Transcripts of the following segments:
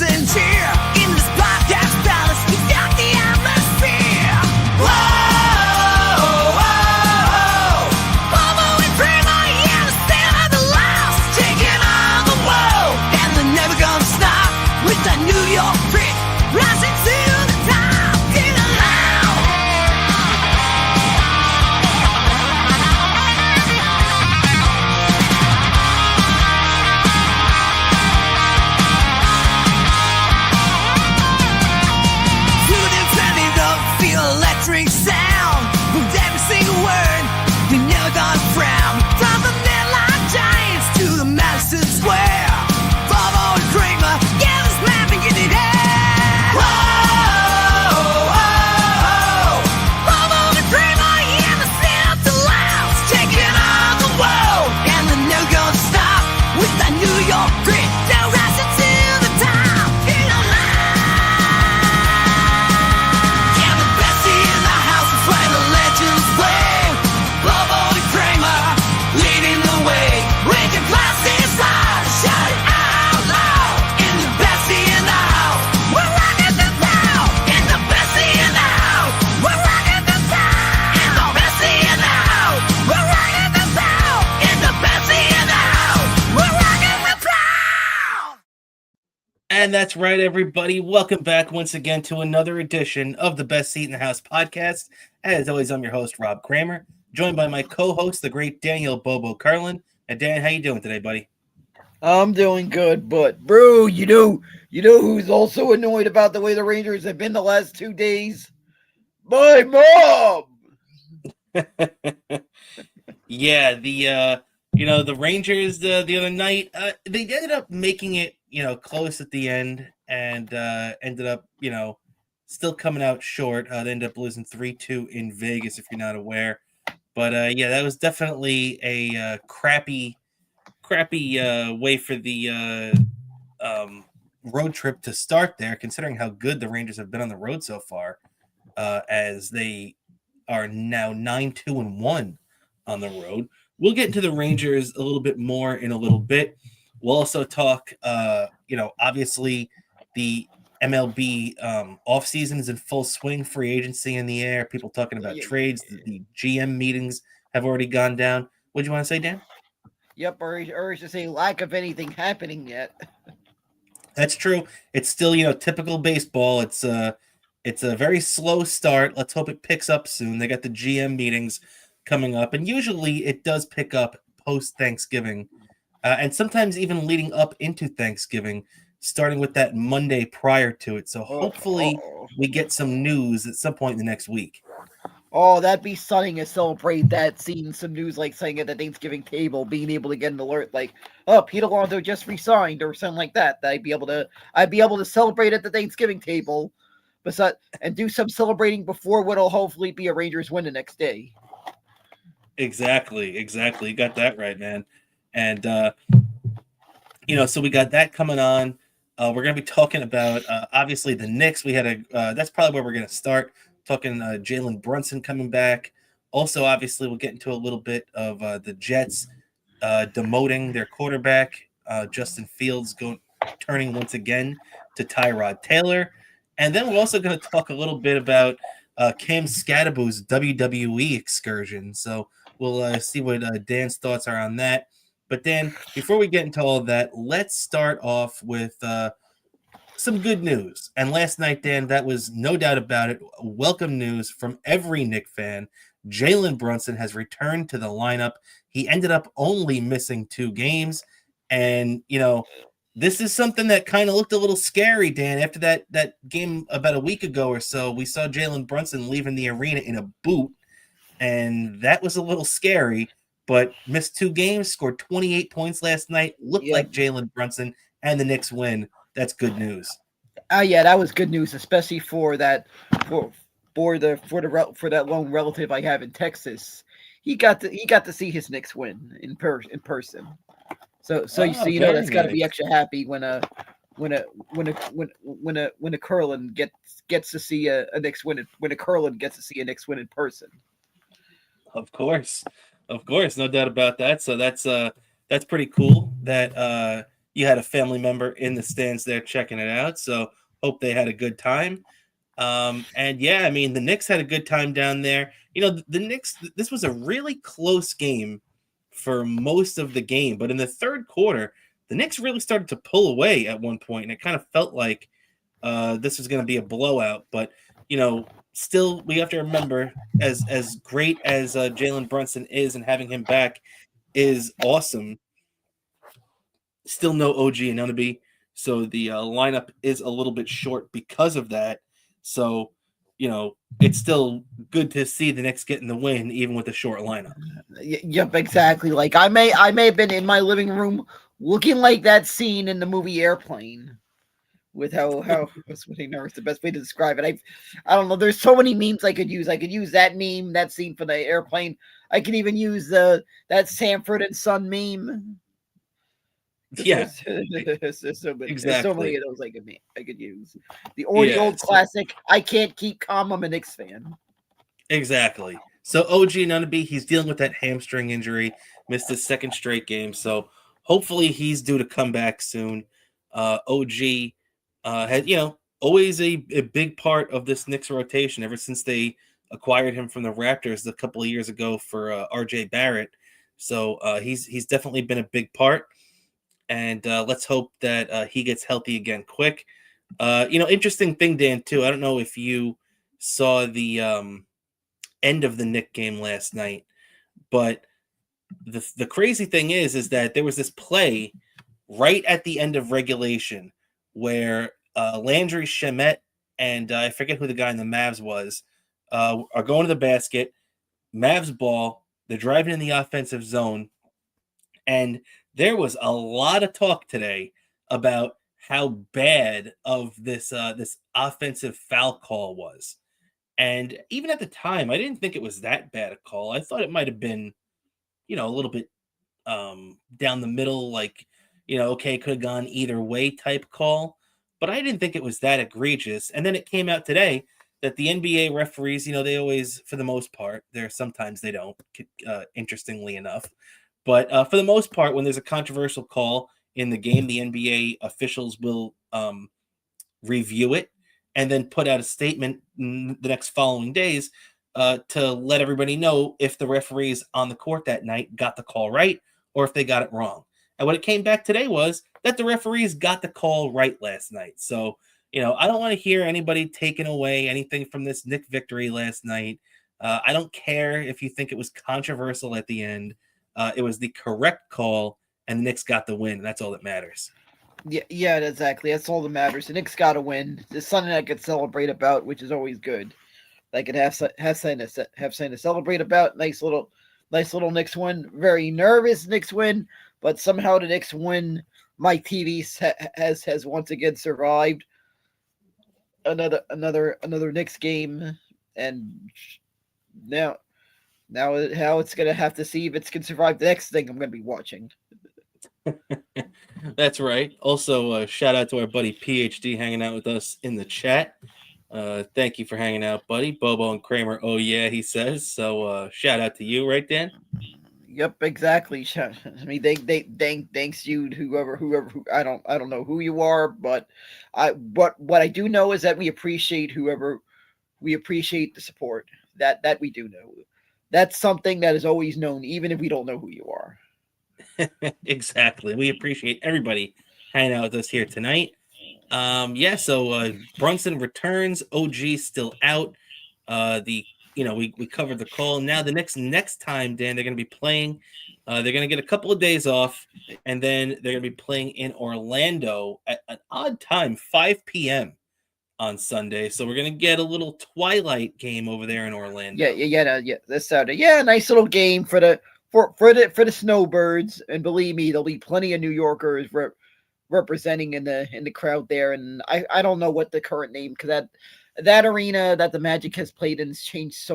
and cheer. In this podcast palace, we got the atmosphere. Whoa, whoa, whoa. Bobo and Cramer, yeah, the stand of the lost. Taking on the world, and they're never gonna stop. With that New York grit, rising to the top. Get loud. Tune in, turn it up, feel electric sound. With every single word, you're never gonna frown. From the Netline Giants to the Madison Square. Bobo and Cramer, yeah, let's map and get it out. Whoa, whoa, whoa. Bobo and Cramer, yeah, let's stand up to loud. Taking on the world, and they're never gonna stop. With that New York grit, they're rising to the top. Get loud. Yeah, the best in the house is where the legends play. Bobo and Cramer, leading the way. Raise your glasses high, shout it out loud. In the best in the house, we're rocking the town. In the best in the house, we're rocking the town. In the best in the house, we're rocking the town. In the best in the house, we're rocking the town. And that's right, everybody. Welcome back once again to another edition of the Best Seat in the House podcast. As always, I'm your host, Rob Cramer, joined by my co-host, the great Daniel Bobo Carlin. And Dan, how you doing today, buddy? I'm doing good, but bro, you know who's also annoyed about the way the Rangers have been the last 2 days? My mom. Yeah, the Rangers the other night, they ended up making it, close at the end, and ended up, still coming out short. They ended up losing 3-2 in Vegas, if you're not aware. But yeah, that was definitely a crappy way for the road trip to start there, considering how good the Rangers have been on the road so far, as they are now 9-2-1 on the road. We'll get into the Rangers a little bit more in a little bit. We'll also talk, obviously the MLB offseason is in full swing, free agency in the air, people talking about trades. The GM meetings have already gone down. What do you want to say, Dan? Yep, or to say lack of anything happening yet. That's true. It's still, typical baseball. It's a very slow start. Let's hope it picks up soon. They got the GM meetings coming up, and usually it does pick up post-Thanksgiving, and sometimes even leading up into Thanksgiving, starting with that Monday prior to it. So hopefully we get some news at some point in the next week. Oh, that'd be something to celebrate that, seeing some news like saying at the Thanksgiving table, being able to get an alert like, oh, Pete Alonso just resigned or something like that. I'd be able to celebrate at the Thanksgiving table, and do some celebrating before what'll hopefully be a Rangers win the next day. Exactly. You got that right, man. And so we got that coming on. We're going to be talking about obviously the Knicks. We had that's probably where we're going to start. Talking Jalen Brunson coming back. Also, obviously, we'll get into a little bit of the Jets demoting their quarterback, Justin Fields, turning once again to Tyrod Taylor. And then we're also going to talk a little bit about Cam Scadaboo's WWE excursion. So we'll see what Dan's thoughts are on that. But Dan, before we get into all of that, let's start off with some good news. And last night, Dan, that was no doubt about it, welcome news from every Knicks fan. Jalen Brunson has returned to the lineup. He ended up only missing 2 games. And, this is something that kind of looked a little scary, Dan. After that game about a week ago or so, we saw Jalen Brunson leaving the arena in a boot. And that was a little scary, but missed 2 games, scored 28 points last night, looked like Jalen Brunson, and the Knicks win. That's good news. Yeah, that was good news, especially for that that lone relative I have in Texas. He got to see his Knicks win in person. So that's got to be extra happy when a Curlin gets to see a Knicks win when a Curlin gets to see a Knicks win in person. Of course, no doubt about that. So that's pretty cool that you had a family member in the stands there checking it out. So hope they had a good time. And yeah, I mean, the Knicks had a good time down there. The Knicks, this was a really close game for most of the game, but in the third quarter, the Knicks really started to pull away at one point, and it kind of felt like this was going to be a blowout. But still, we have to remember, as great as Jalen Brunson is, and having him back is awesome. Still no OG and Anunoby, so the lineup is a little bit short because of that. So, it's still good to see the Knicks getting the win, even with a short lineup. Yep, exactly. Like I may have been in my living room looking like that scene in the movie Airplane. With how sweating nerves the best way to describe it. I don't know. There's so many memes I could use. I could use that meme, that scene for the airplane. I could even use that Sanford and Son meme. Yeah, There's so many exactly. of those I could use. The Yeah, old classic. I can't keep calm. I'm a Knicks fan. exactly. So OG Anunoby, he's dealing with that hamstring injury, missed his second straight game. So hopefully he's due to come back soon. OG had always a big part of this Knicks rotation ever since they acquired him from the Raptors a couple of years ago for RJ Barrett. So he's definitely been a big part, and let's hope that he gets healthy again quick. Interesting thing, Dan, too. I don't know if you saw the end of the Knick game last night, but the crazy thing is that there was this play right at the end of regulation where Landry Shamet and I forget who the guy in the Mavs was are going to the basket. Mavs ball. They're driving in the offensive zone, and there was a lot of talk today about how bad of this offensive foul call was. And even at the time, I didn't think it was that bad a call. I thought it might have been, a little bit down the middle, like, okay, could have gone either way type call. But I didn't think it was that egregious. And then it came out today that the NBA referees, they always, for the most part, sometimes they don't, interestingly enough. But for the most part, when there's a controversial call in the game, the NBA officials will review it and then put out a statement the next following days to let everybody know if the referees on the court that night got the call right or if they got it wrong. And what it came back today was that the referees got the call right last night. So, I don't want to hear anybody taking away anything from this Knick victory last night. I don't care if you think it was controversial at the end. It was the correct call, and the Knicks got the win. And that's all that matters. Yeah, exactly. That's all that matters. The Knicks got to win. There's something I could celebrate about, which is always good. I could have something to celebrate about. Nice little Knicks win. Very nervous Knicks win, but somehow the Knicks win. My TV has once again survived another Knicks game, and now how it's gonna have to see if it can survive the next thing I'm gonna be watching. That's right. Also, shout out to our buddy PhD hanging out with us in the chat. Thank you for hanging out, buddy. Bobo and Cramer. Oh yeah, he says. So shout out to you, right, Dan? Yep, exactly. I mean, thanks you, whoever I don't know who you are, but what I do know is that we appreciate the support. That we do know. That's something that is always known, even if we don't know who you are. Exactly. We appreciate everybody hanging out with us here tonight. So Brunson returns. OG still out. We covered the call. Now the next time, Dan, they're going to be playing. They're going to get a couple of days off, and then they're going to be playing in Orlando at an odd time, 5 p.m. on Sunday. So we're going to get a little twilight game over there in Orlando. Yeah. This Saturday, nice little game for the Snowbirds, and believe me, there'll be plenty of New Yorkers representing in the crowd there. And I don't know what the current name, because that arena that the Magic has played in has changed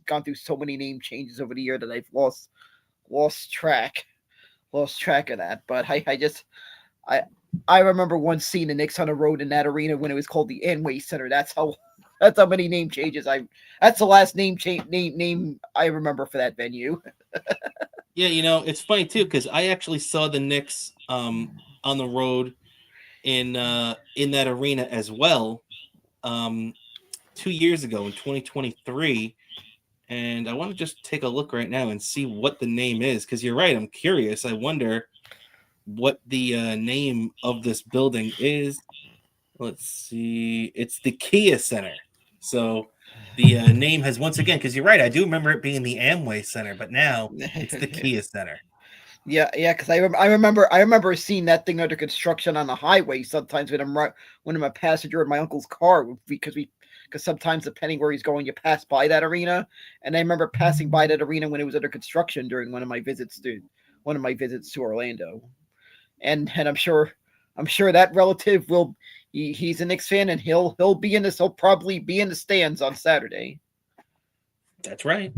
gone through so many name changes over the year that I've lost track of that. But I remember once seeing the Knicks on the road in that arena when it was called the Amway Center. That's how many name changes that's the last name I remember for that venue. Yeah, it's funny too, because I actually saw the Knicks on the road in that arena as well 2 years ago in 2023. And I want to just take a look right now and see what the name is, because you're right. I'm curious. I wonder what the name of this building is. Let's see. It's the Kia Center. So the name has once again, because you're right. I do remember it being the Amway Center, but now it's the Kia Center. Yeah, because I remember seeing that thing under construction on the highway sometimes when I'm a passenger in my uncle's car because sometimes depending where he's going, you pass by that arena, and I remember passing by that arena when it was under construction during one of my visits to Orlando, and I'm sure that relative he's a Knicks fan and he'll probably be in the stands on Saturday. That's right.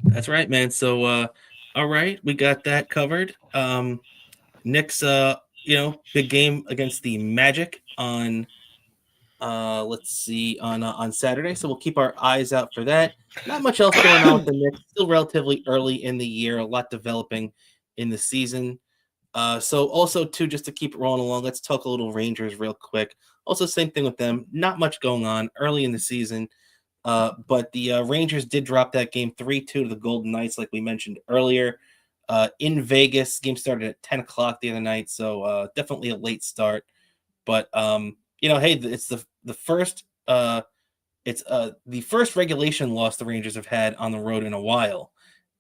That's right, man. So all right, we got that covered. Knicks big game against the Magic on let's see on Saturday. So we'll keep our eyes out for that. Not much else going on with the Knicks. Still relatively early in the year, a lot developing in the season. So also too, just to keep it rolling along, let's talk a little Rangers real quick. Also, same thing with them. Not much going on early in the season. But the Rangers did drop that game 3-2 to the Golden Knights, like we mentioned earlier. In Vegas, game started at 10 o'clock the other night, so definitely a late start. But hey, it's the first the first regulation loss the Rangers have had on the road in a while,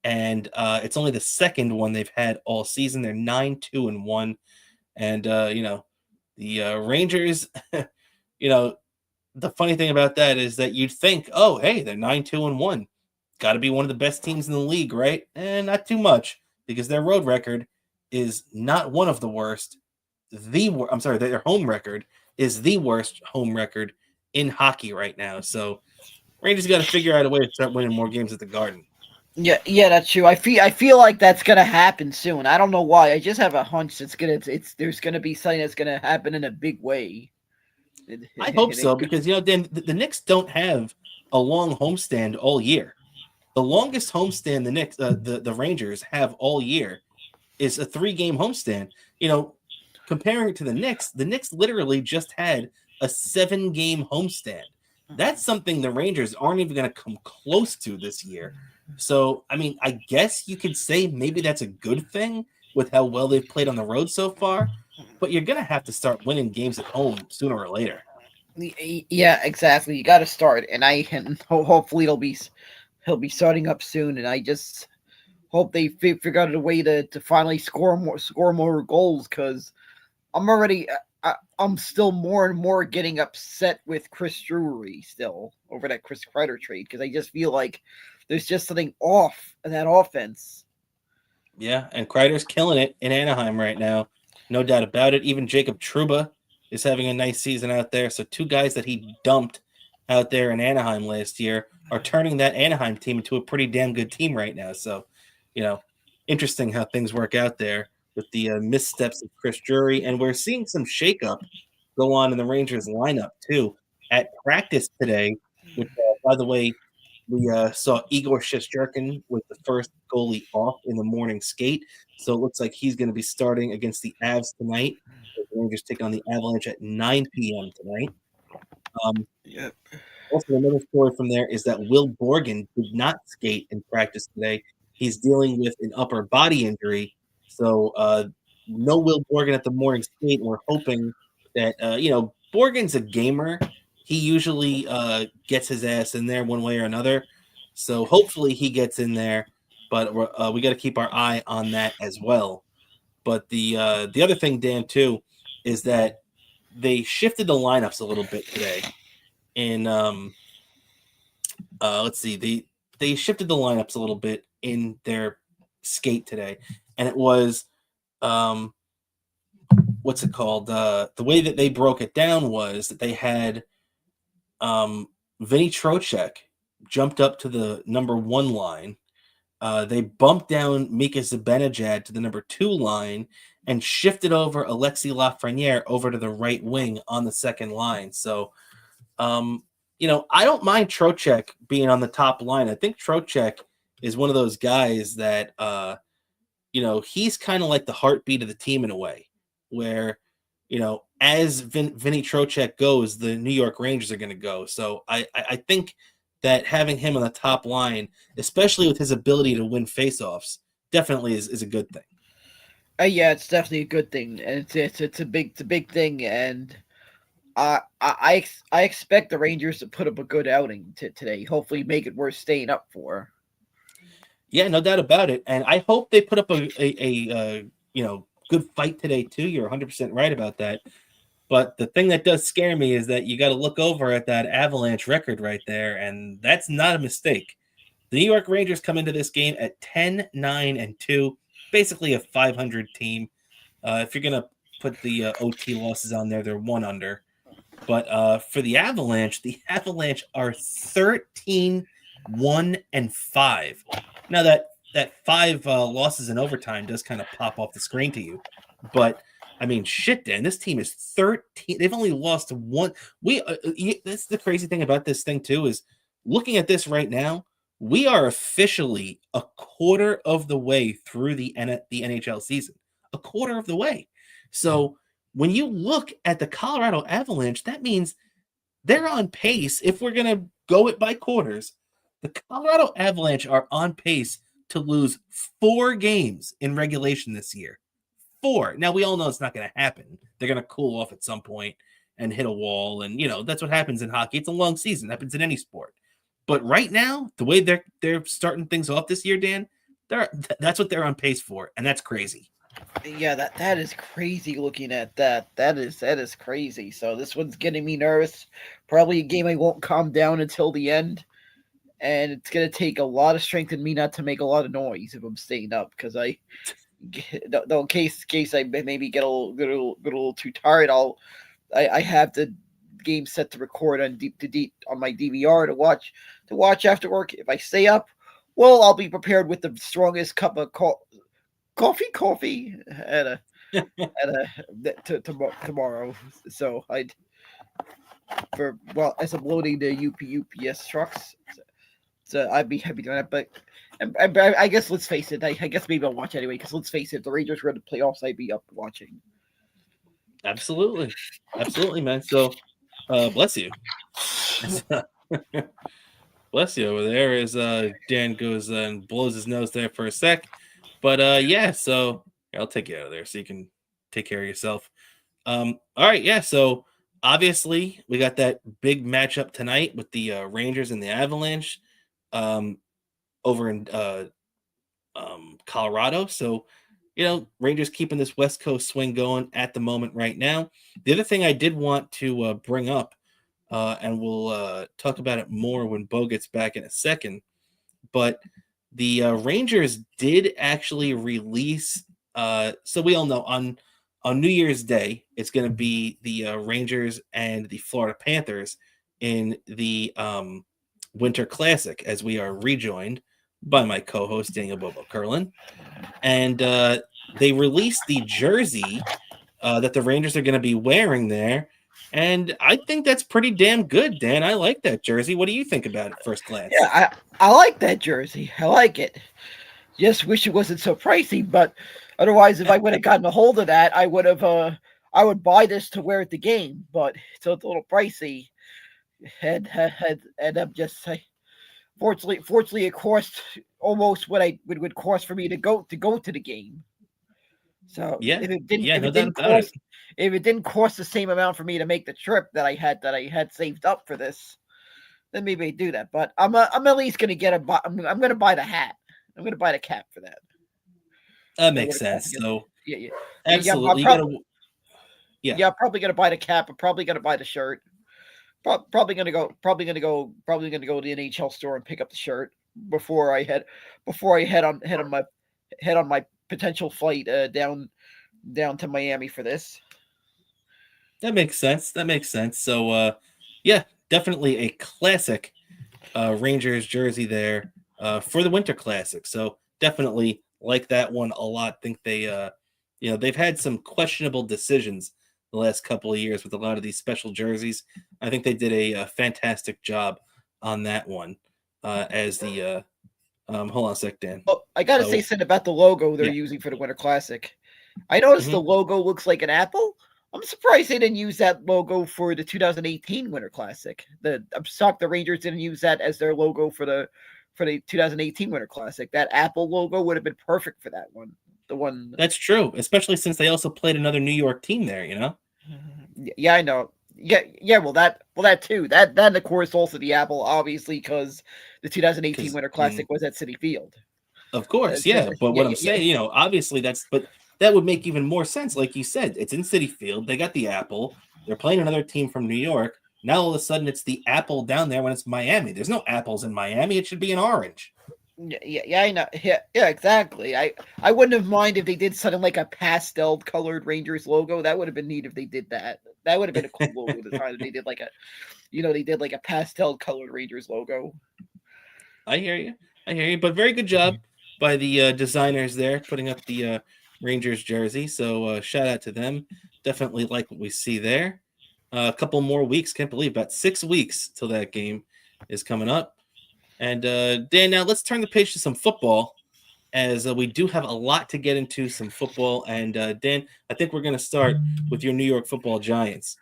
and it's only the second one they've had all season. They're 9-2-1, and the Rangers, the funny thing about that is that you'd think, oh, hey, they're 9-2-1. Got to be one of the best teams in the league, right? And not too much, because their road record is not one of the worst. Their home record is the worst home record in hockey right now. So Rangers got to figure out a way to start winning more games at the Garden. Yeah, that's true. I feel like that's gonna happen soon. I don't know why. I just have a hunch there's gonna be something that's gonna happen in a big way. I hope so, because Dan, the Knicks don't have a long homestand all year. The longest homestand the Knicks, the Rangers have all year is a 3-game homestand. Comparing it to the Knicks literally just had a 7-game homestand. That's something the Rangers aren't even going to come close to this year. So, I mean, I guess you could say maybe that's a good thing with how well they've played on the road so far, but you're going to have to start winning games at home sooner or later. Yeah, exactly. You got to start, and hopefully he'll be starting up soon, and I just hope they figure out a way to finally score more goals, because I'm still more and more getting upset with Chris Drury still over that Chris Kreider trade, because I just feel like there's just something off in that offense. Yeah, and Kreider's killing it in Anaheim right now. No doubt about it. Even Jacob Trouba is having a nice season out there. So 2 guys that he dumped out there in Anaheim last year are turning that Anaheim team into a pretty damn good team right now. So, interesting how things work out there with the missteps of Chris Drury. And we're seeing some shakeup go on in the Rangers lineup too. At practice today, which, by the way, we saw Igor Shesterkin with the first goalie off in the morning skate. So it looks like he's going to be starting against the Avs tonight. The Rangers take on the Avalanche at 9 p.m. tonight. Also, another story from there is that Will Borgen did not skate in practice today. He's dealing with an upper body injury. So no Will Borgen at the morning skate. We're hoping that, Borgen's a gamer. He usually gets his ass in there one way or another. So hopefully he gets in there. But we got to keep our eye on that as well. But the other thing, Dan, too, is that they shifted the lineups a little bit today. And let's see, they shifted the lineups a little bit in their skate today, and it was what's it called? The way that they broke it down was that they had Vinny Trocheck jumped up to the number 1 line. They bumped down Mika Zibanejad to the number 2 line and shifted over Alexi Lafreniere over to the right wing on the second line. So, I don't mind Trocheck being on the top line. I think Trocheck is one of those guys that, he's kind of like the heartbeat of the team in a way, where as Vinny Trocheck goes, the New York Rangers are going to go. So I think that having him on the top line, especially with his ability to win faceoffs, definitely is a good thing. Yeah, it's definitely a good thing, and it's a big thing, and I expect the Rangers to put up a good outing today. Hopefully, make it worth staying up for. Yeah, no doubt about it. And I hope they put up a good fight today too. You're 100% right about that. But the thing that does scare me is that you got to look over at that Avalanche record right there, and that's not a mistake. The New York Rangers come into this game at 10-9-2, basically a 500 team. If you're going to put the OT losses on there, they're one under. But for the Avalanche are 13-1-5. Now that five losses in overtime does kind of pop off the screen to you, but I mean, shit, Dan, this team is 13. They've only lost one. That's the crazy thing about this thing too is looking at this right now. We are officially a quarter of the way through the NHL season, a quarter of the way. So when you look at the Colorado Avalanche, that means they're on pace. If we're going to go it by quarters, the Colorado Avalanche are on pace to lose 4 games in regulation this year. 4. Now, we all know it's not going to happen. They're going to cool off at some point and hit a wall. And, that's what happens in hockey. It's a long season. It happens in any sport. But right now, the way they're starting things off this year, Dan, that's what they're on pace for. And that's crazy. Yeah, that is crazy. Looking at that is crazy. So this one's getting me nervous. Probably a game I won't calm down until the end, and it's gonna take a lot of strength in me not to make a lot of noise if I'm staying up. Because in case I maybe get a little too tired, I have the game set to record on on my DVR to watch after work. If I stay up, well, I'll be prepared with the strongest cup of coffee tomorrow. So as I'm loading the UPS trucks, so I'd be happy doing that. But I guess let's face it. I guess maybe I'll watch anyway. Because let's face it, if the Rangers were in the playoffs, I'd be up watching. Absolutely, man. So, bless you. Bless you over there as Dan goes and blows his nose there for a sec. But yeah, so I'll take you out of there so you can take care of yourself. All right, yeah. So obviously we got that big matchup tonight with the Rangers and the Avalanche over in Colorado. So Rangers keeping this West Coast swing going at the moment right now. The other thing I did want to bring up, and we'll talk about it more when Bo gets back in a second, but the Rangers did actually release. So we all know on New Year's Day, it's going to be the Rangers and the Florida Panthers in the Winter Classic, as we are rejoined by my co-host Daniel Bobo Curlin, and they released the jersey that the Rangers are going to be wearing there. And I think that's pretty damn good, Dan. I like that jersey. What do you think about it, first glance? Yeah, I like that jersey. I like it. Just wish it wasn't so pricey, but otherwise, if I would have gotten a hold of that, I would buy this to wear at the game. But it's a little pricey, and I'm just fortunately, it cost almost what it would cost for me to go to the game. So if it didn't cost the same amount for me to make the trip that I had saved up for this, then maybe I'd do that. But I'm at least gonna get I'm gonna buy the hat. I'm gonna buy the cap for that. That makes sense. So yeah. Absolutely, I'm probably gonna buy the cap. I'm probably gonna buy the shirt. Probably gonna go to the NHL store and pick up the shirt before I head on my potential flight down to Miami for this. That makes sense. So yeah, definitely a classic Rangers jersey there for the Winter Classic. So definitely like that one a lot. Think they they've had some questionable decisions the last couple of years with a lot of these special jerseys. I think they did a fantastic job on that one as the hold on a sec, Dan. Oh, I gotta say something about the logo they're using for the Winter Classic. I noticed the logo looks like an apple. I'm surprised they didn't use that logo for the 2018 Winter Classic. I'm shocked the Rangers didn't use that as their logo for the 2018 Winter Classic. That Apple logo would have been perfect for that one. The one. That's true, especially since they also played another New York team there. Yeah, I know. Yeah. Well, that too. That of course also the Apple, obviously, because the 2018 Because Winter Classic was at City Field. of course, yeah. But what I'm saying, obviously but that would make even more sense. Like you said, it's in City Field. They got the Apple. They're playing another team from New York. Now all of a sudden it's the Apple down there when it's Miami. There's no apples in Miami. It should be an orange. Yeah, I know. Yeah, exactly. I wouldn't have mind if they did something like a pastel colored Rangers logo. That would have been neat if they did that. That would have been a cool logo to time they did like a pastel colored Rangers logo. I hear you. But very good job by the designers there putting up the Rangers jersey. So shout out to them. Definitely like what we see there. A couple more weeks. Can't believe about 6 weeks till that game is coming up. And Dan, now let's turn the page to some football, as we do have a lot to get into, some football. And Dan, I think we're going to start with your New York Football Giants.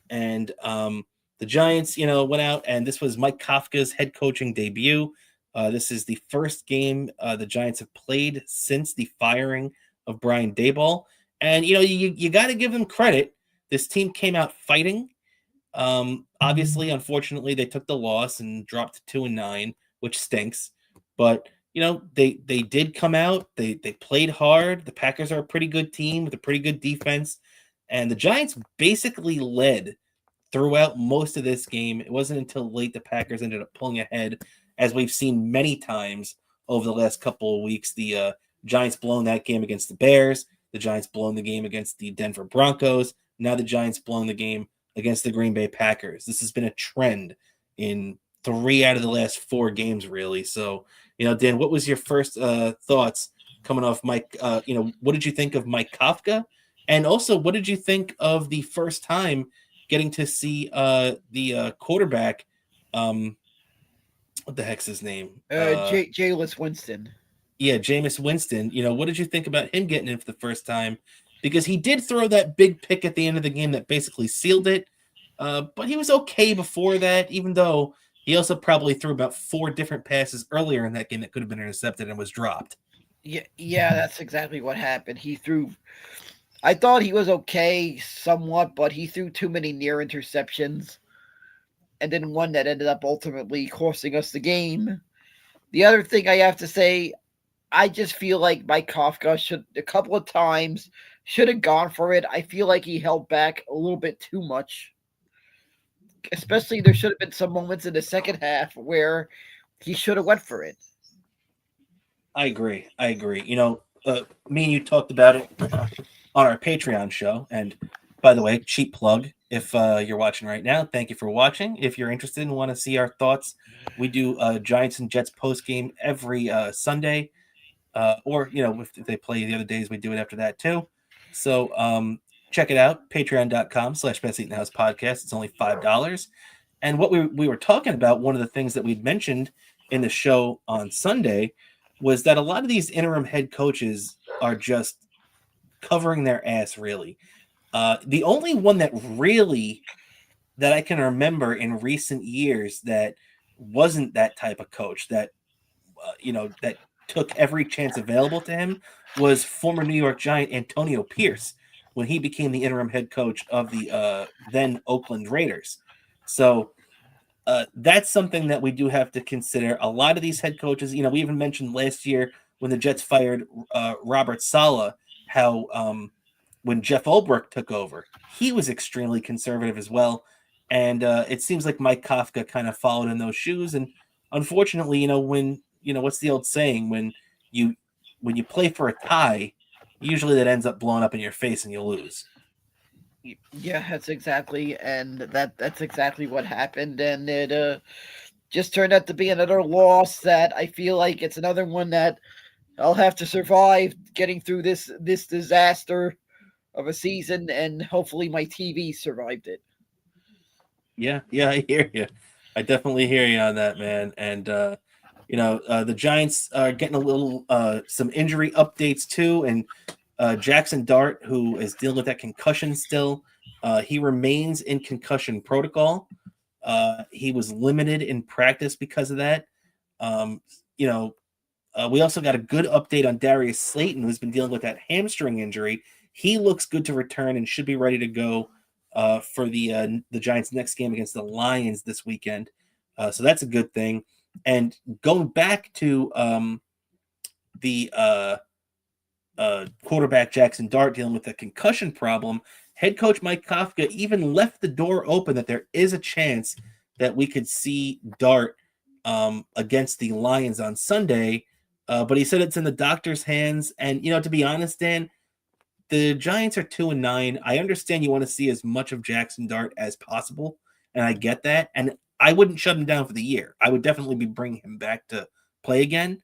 And the Giants, went out, and this was Mike Kafka's head coaching debut. This is the first game the Giants have played since the firing of Brian Daboll. And, you got to give them credit. This team came out fighting. Obviously, unfortunately, they took the loss and dropped to 2-9, which stinks. But they did come out. They played hard. The Packers are a pretty good team with a pretty good defense, and the Giants basically led throughout most of this game. It wasn't until late the Packers ended up pulling ahead, as we've seen many times over the last couple of weeks. The Giants blown that game against the Bears. The Giants blown the game against the Denver Broncos. Now the Giants blown the game against the Green Bay Packers. This has been a trend in 3 out of the last 4 games, really. So, Dan, what was your first thoughts coming off Mike? What did you think of Mike Kafka? And also, what did you think of the first time getting to see the quarterback? What the heck's his name? Jameis Winston. Yeah, Jameis Winston. What did you think about him getting in for the first time? Because he did throw that big pick at the end of the game that basically sealed it. But he was okay before that, even though he also probably threw about 4 different passes earlier in that game that could have been intercepted and was dropped. Yeah, that's exactly what happened. I thought he was okay somewhat, but he threw too many near interceptions. And then one that ended up ultimately costing us the game. The other thing I have to say, I just feel like Mike Kafka should a couple of times should have gone for it. I feel like he held back a little bit too much. Especially there should have been some moments in the second half where he should have went for it. I agree. Me and you talked about it on our Patreon show. And by the way, cheap plug, if you're watching right now, thank you for watching. If you're interested and want to see our thoughts, we do Giants and Jets post game every Sunday. Or, if they play the other days, we do it after that too. So check it out, patreon.com/Best Eating House Podcast. It's only $5. And what we were talking about, one of the things that we'd mentioned in the show on Sunday was that a lot of these interim head coaches are just covering their ass, really. The only one that I can remember in recent years that wasn't that type of coach, that that took every chance available to him, was former New York Giant Antonio Pierce when he became the interim head coach of the then Oakland Raiders. So that's something that we do have to consider. A lot of these head coaches, we even mentioned last year when the Jets fired Robert Saleh, how when Jeff Ulbrich took over, he was extremely conservative as well. And it seems like Mike Kafka kind of followed in those shoes. And unfortunately, when what's the old saying, when you play for a tie, usually that ends up blowing up in your face and you lose. Yeah, that's exactly what happened, and it just turned out to be another loss that I feel like it's another one that I'll have to survive getting through this disaster of a season, and hopefully my TV survived it. Yeah, I hear you. I definitely hear you on that, man. And the Giants are getting a little some injury updates too, and Jackson Dart, who is dealing with that concussion still, He remains in concussion protocol. He was limited in practice because of that. Um, you know, we also got a good update on Darius Slayton, who's been dealing with that hamstring injury. He looks good to return and should be ready to go for the Giants' next game against the Lions this weekend. So that's a good thing. And going back to the quarterback Jackson Dart dealing with a concussion problem, head coach Mike Kafka even left the door open that there is a chance that we could see Dart against the Lions on Sunday. But he said it's in the doctor's hands. And, to be honest, Dan, the Giants are 2-9. I understand you want to see as much of Jackson Dart as possible, and I get that. And I wouldn't shut him down for the year. I would definitely be bringing him back to play again.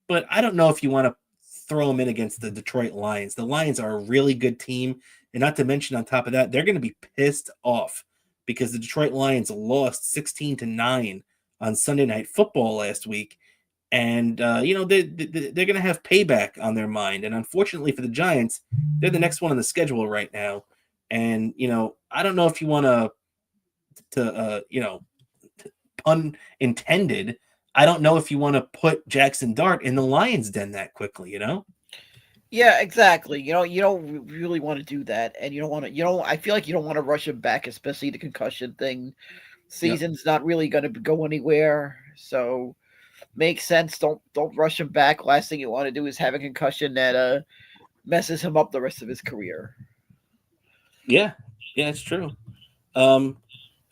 But I don't know if you want to throw him in against the Detroit Lions. The Lions are a really good team. And not to mention, on top of that, they're going to be pissed off because the Detroit Lions lost 16-9 on Sunday Night Football last week. And, they're going to have payback on their mind. And unfortunately for the Giants, they're the next one on the schedule right now. And, I don't know if you want pun intended, I don't know if you want to put Jackson Dart in the Lions' den that quickly, Yeah, exactly. You don't really want to do that, and you don't want to. I feel like you don't want to rush him back, especially the concussion thing. Season's not really going to go anywhere, so makes sense. Don't rush him back. Last thing you want to do is have a concussion that messes him up the rest of his career. Yeah, it's true.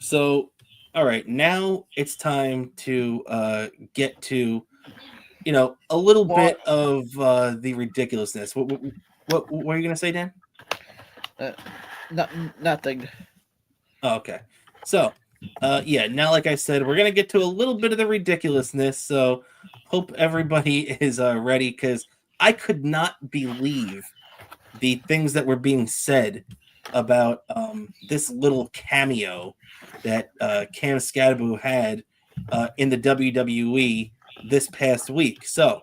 So, all right, now it's time to get to a little bit of the ridiculousness. What were you gonna say, Dan? Nothing. Oh, okay. So, now, like I said, we're gonna get to a little bit of the ridiculousness. So, hope everybody is ready, because I could not believe the things that were being said about this little cameo that Cam Scadaboo had in the WWE this past week. So,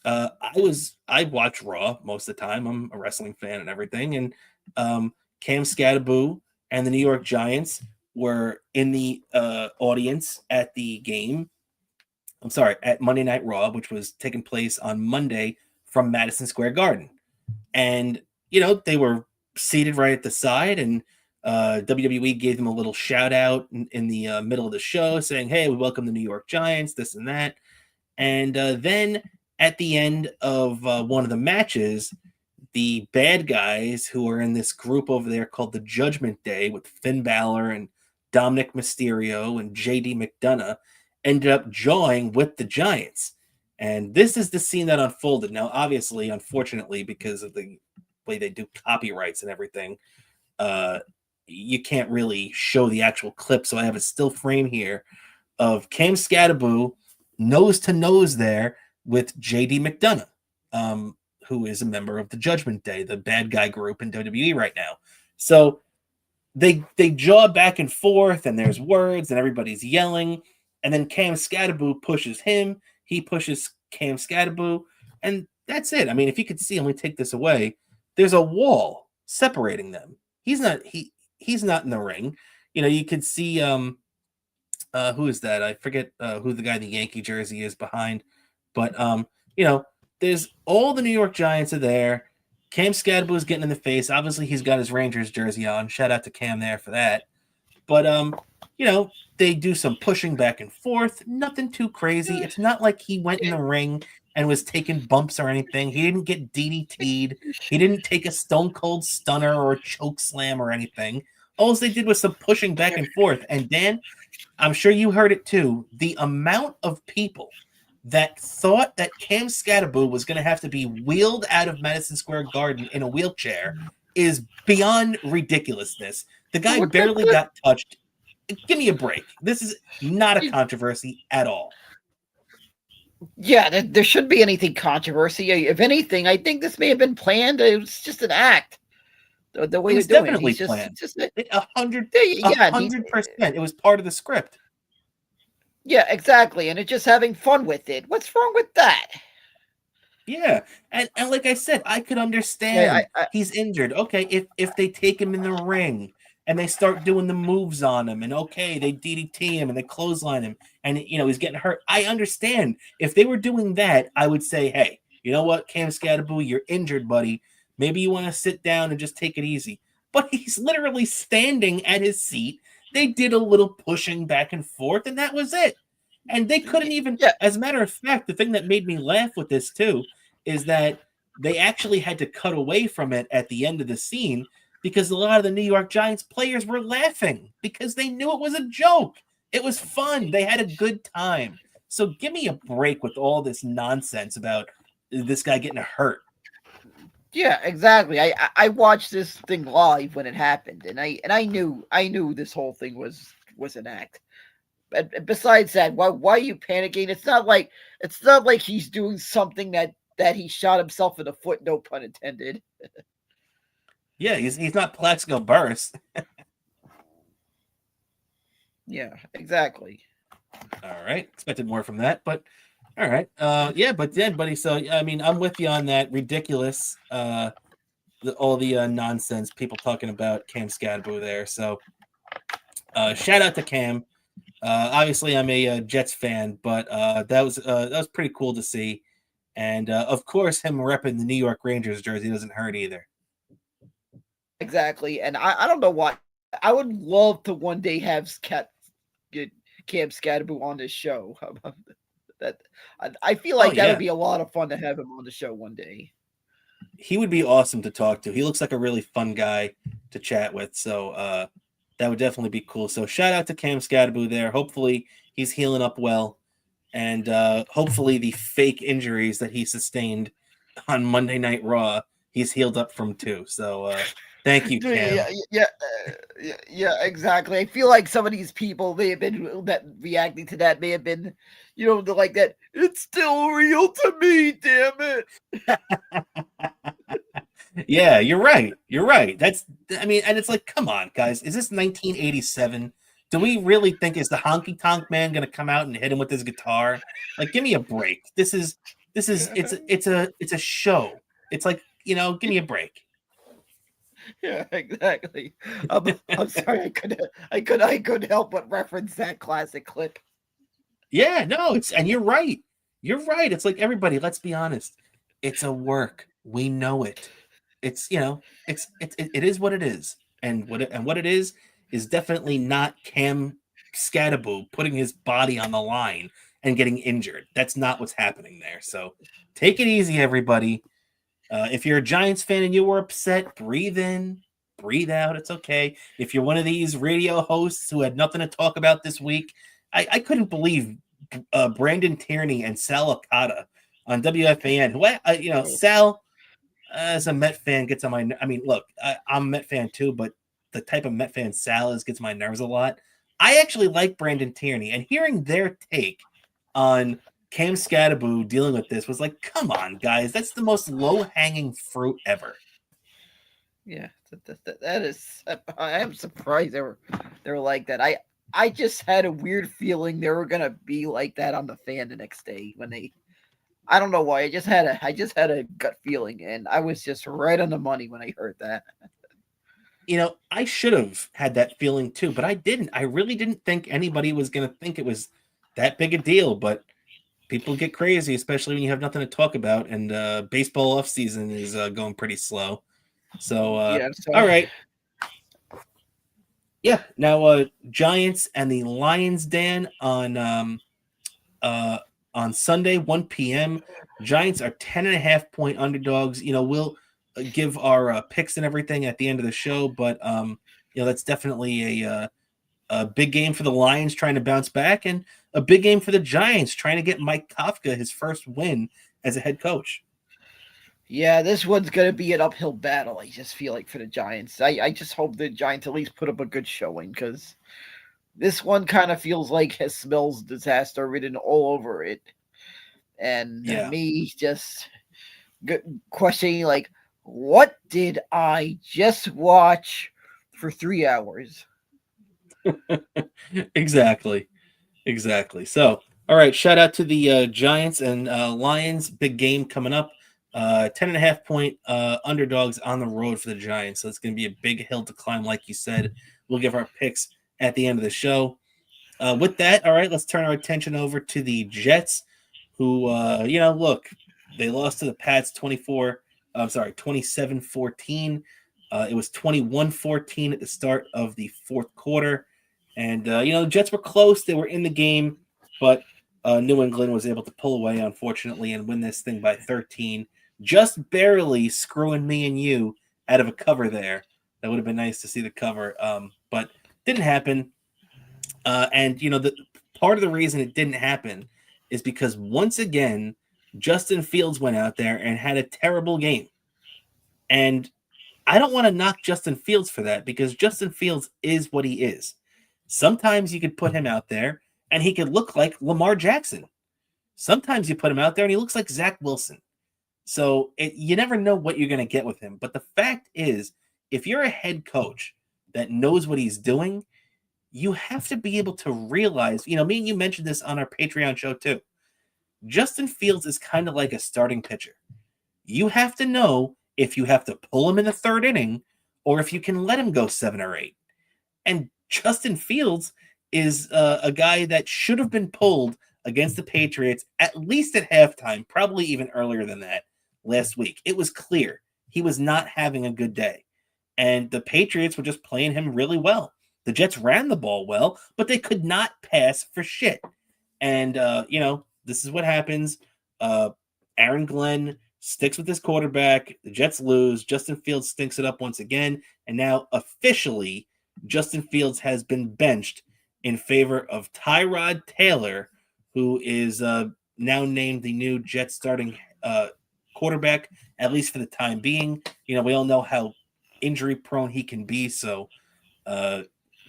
I watch Raw most of the time. I'm a wrestling fan and everything. And Cam Scadaboo and the New York Giants were in the audience at the game. I'm sorry, at Monday Night Raw, which was taking place on Monday from Madison Square Garden. And, they were seated right at the side, and WWE gave them a little shout out in the middle of the show saying, hey, we welcome the New York Giants, this and that. And then at the end of one of the matches, the bad guys who are in this group over there called the Judgment Day with Finn Balor and Dominic Mysterio and JD McDonough ended up jawing with the Giants. And this is the scene that unfolded. Now, obviously, unfortunately, because of the way they do copyrights and everything, you can't really show the actual clip. So I have a still frame here of Cam Scadaboo nose to nose there with JD McDonough, who is a member of the Judgment Day, the bad guy group in WWE right now. So they jaw back and forth, and there's words, and everybody's yelling. And then Cam Scadaboo pushes him. He pushes Cam Scadaboo, and that's it. I mean, if you could see, let me take this away. There's a wall separating them. He's not in the ring. You could see who is that? I forget who the guy in the Yankee jersey is behind, but there's all the New York Giants are there. Cam Scadaboo is getting in the face. Obviously, he's got his Rangers jersey on. Shout out to Cam there for that. But they do some pushing back and forth. Nothing too crazy. It's not like he went in the ring and was taking bumps or anything. He didn't get DDT'd. He didn't take a stone cold stunner or a choke slam or anything. All they did was some pushing back and forth. And Dan, I'm sure you heard it too. The amount of people that thought that Cam Scadaboo was going to have to be wheeled out of Madison Square Garden in a wheelchair is beyond ridiculousness. The guy barely got touched. Give me a break. This is not a controversy at all. Yeah, there shouldn't be anything controversy. If anything, I think this may have been planned. It was just an act. The way it was they're doing definitely it. planned. Just 100%. It was part of the script. Yeah, exactly. And it's just having fun with it. What's wrong with that? Yeah, and like I said, I could understand he's injured. Okay, if they take him in the ring and they start doing the moves on him, and okay, they DDT him and they clothesline him, and he's getting hurt. I understand if they were doing that, I would say, hey, you know what, Cam Scatterboo, you're injured, buddy. Maybe you want to sit down and just take it easy. But he's literally standing at his seat. They did a little pushing back and forth, and that was it. And they couldn't even, Yeah. as a matter of fact, the thing that made me laugh with this too is that they actually had to cut away from it at the end of the scene because a lot of the New York Giants players were laughing because they knew it was a joke. It was fun. They had a good time. So give me a break with all this nonsense about this guy getting hurt. Yeah, exactly. I watched this thing live when it happened, and I knew this whole thing was an act. But besides that, why are you panicking? It's not like he's doing something that he shot himself in the foot. No pun intended. Yeah, he's not Plaxico Burress. Yeah, exactly. All right, expected more from that, but all right. Yeah, but then, buddy. So I mean, I'm with you on that ridiculous. All the nonsense people talking about Cam Scadaboo there. So shout out to Cam. Obviously, I'm a Jets fan, but that was pretty cool to see. And of course, him repping the New York Rangers jersey doesn't hurt either. Exactly, and I don't know why. I would love to one day have get Cam Scadaboo on this show. That I feel like that would be a lot of fun to have him on the show one day. He would be awesome to talk to. He looks like a really fun guy to chat with. So that would definitely be cool. So shout out to Cam Scadaboo there. Hopefully he's healing up well. And hopefully the fake injuries that he sustained on Monday Night Raw, he's healed up from too. So thank you, Cam. Yeah, exactly. I feel like some of these people may have been that reacting to that may have been, like that. It's still real to me, damn it. Yeah, you're right. You're right. And it's like, come on, guys. Is this 1987? Do we really think is the honky tonk man going to come out and hit him with his guitar? Like, give me a break. It's a show. It's like, give me a break. Yeah, exactly. I'm sorry, I couldn't help but reference that classic clip. Yeah, no, and you're right. You're right. It's like, everybody, let's be honest. It's a work. We know it. It's, it is what it is. And what it is definitely not Cam Scadaboo putting his body on the line and getting injured. That's not what's happening there. So take it easy, everybody. If you're a Giants fan and you were upset, breathe in, breathe out. It's okay. If you're one of these radio hosts who had nothing to talk about this week, I couldn't believe Brandon Tierney and Sal Okada on WFAN. Who, Sal, as a Met fan, gets on my. I mean, look, I'm a Met fan too, but the type of Met fan Sal is gets my nerves a lot. I actually like Brandon Tierney, and hearing their take on Cam Scadaboo dealing with this was like, come on, guys, that's the most low-hanging fruit ever. Yeah, that is. I am surprised they were like that. I just had a weird feeling they were gonna be like that on the fan the next day when they. I don't know why. I just had a gut feeling, and I was just right on the money when I heard that. I should have had that feeling too, but I didn't. I really didn't think anybody was gonna think it was that big a deal, but people get crazy, especially when you have nothing to talk about, and baseball off season is going pretty slow. So, all right. Yeah. Now, Giants and the Lions, Dan, on Sunday, 1 p.m. Giants are 10.5-point underdogs. We'll give our picks and everything at the end of the show, but that's definitely a big game for the Lions trying to bounce back, and a big game for the Giants trying to get Mike Kafka his first win as a head coach. Yeah, this one's going to be an uphill battle, I just feel like, for the Giants. I just hope the Giants at least put up a good showing, because this one kind of feels like it smells disaster written all over it. And me just questioning, like, what did I just watch for 3 hours? Exactly. So, all right, shout out to the Giants and Lions. Big game coming up. 10.5-point underdogs on the road for the Giants. So it's going to be a big hill to climb, like you said. we'll give our picks at the end of the show. With that, all right, let's turn our attention over to the Jets, who, look, they lost to the Pats 27-14. It was 21-14 at the start of the fourth quarter. And, the Jets were close. They were in the game, but New England was able to pull away, unfortunately, and win this thing by 13. Just barely screwing me and you out of a cover there. That would have been nice to see the cover, but didn't happen. The part of the reason it didn't happen is because once again, Justin Fields went out there and had a terrible game. And I don't want to knock Justin Fields for that because Justin Fields is what he is. Sometimes you could put him out there and he could look like Lamar Jackson. Sometimes you put him out there and he looks like Zach Wilson. So you never know what you're going to get with him. But the fact is, if you're a head coach that knows what he's doing, you have to be able to realize, me and you mentioned this on our Patreon show too. Justin Fields is kind of like a starting pitcher. You have to know if you have to pull him in the third inning or if you can let him go 7 or 8. And Justin Fields is a guy that should have been pulled against the Patriots at least at halftime, probably even earlier than that last week. It was clear he was not having a good day. And the Patriots were just playing him really well. The Jets ran the ball well, but they could not pass for shit. And, this is what happens. Aaron Glenn sticks with his quarterback. The Jets lose. Justin Fields stinks it up once again. And now officially, Justin Fields has been benched in favor of Tyrod Taylor, who is now named the new Jets starting quarterback, at least for the time being. We all know how injury prone he can be. So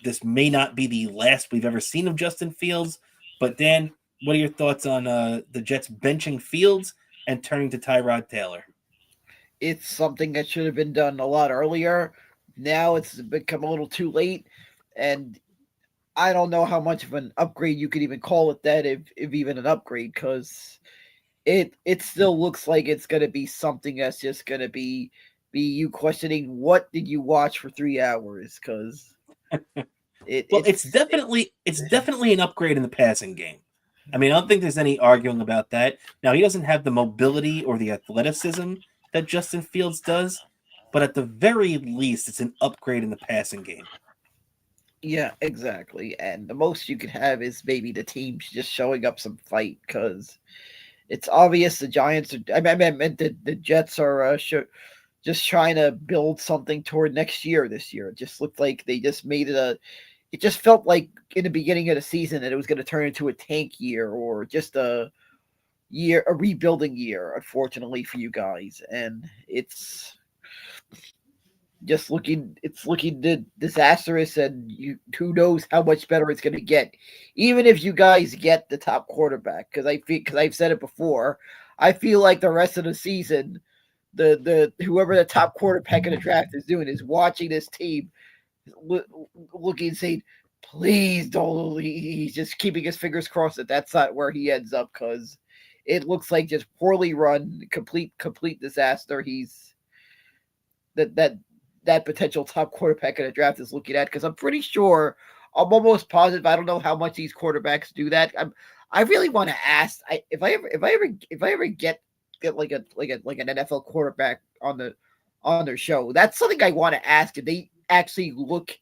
this may not be the last we've ever seen of Justin Fields. But Dan, what are your thoughts on the Jets benching Fields and turning to Tyrod Taylor? It's something that should have been done a lot earlier. Now it's become a little too late, and I don't know how much of an upgrade you could even call it that, if even an upgrade, because it still looks like it's going to be something that's just going to be you questioning what did you watch for 3 hours, because it's definitely an upgrade in the passing game. I mean, I don't think there's any arguing about that. Now, he doesn't have the mobility or the athleticism that Justin Fields does, but at the very least, it's an upgrade in the passing game. Yeah, exactly. And the most you could have is maybe the team just showing up some fight, because it's obvious the Giants are. I meant the Jets are just trying to build something toward next year. This year, it just looked like they just made it It just felt like in the beginning of the season that it was going to turn into a tank year or just a rebuilding year. Unfortunately for you guys, and it's looking disastrous, and who knows how much better it's going to get, even if you guys get the top quarterback. Because I've said it before, I feel like the rest of the season, the whoever the top quarterback in the draft is doing is watching this team, looking, saying, please don't. He's just keeping his fingers crossed that that's not where he ends up, because it looks like just poorly run, complete disaster. He's that potential top quarterback in the draft is looking at, because I'm pretty sure, I'm almost positive. I don't know how much these quarterbacks do that. I really want to ask. If I ever get like an NFL quarterback on their show, that's something I want to ask. If they actually look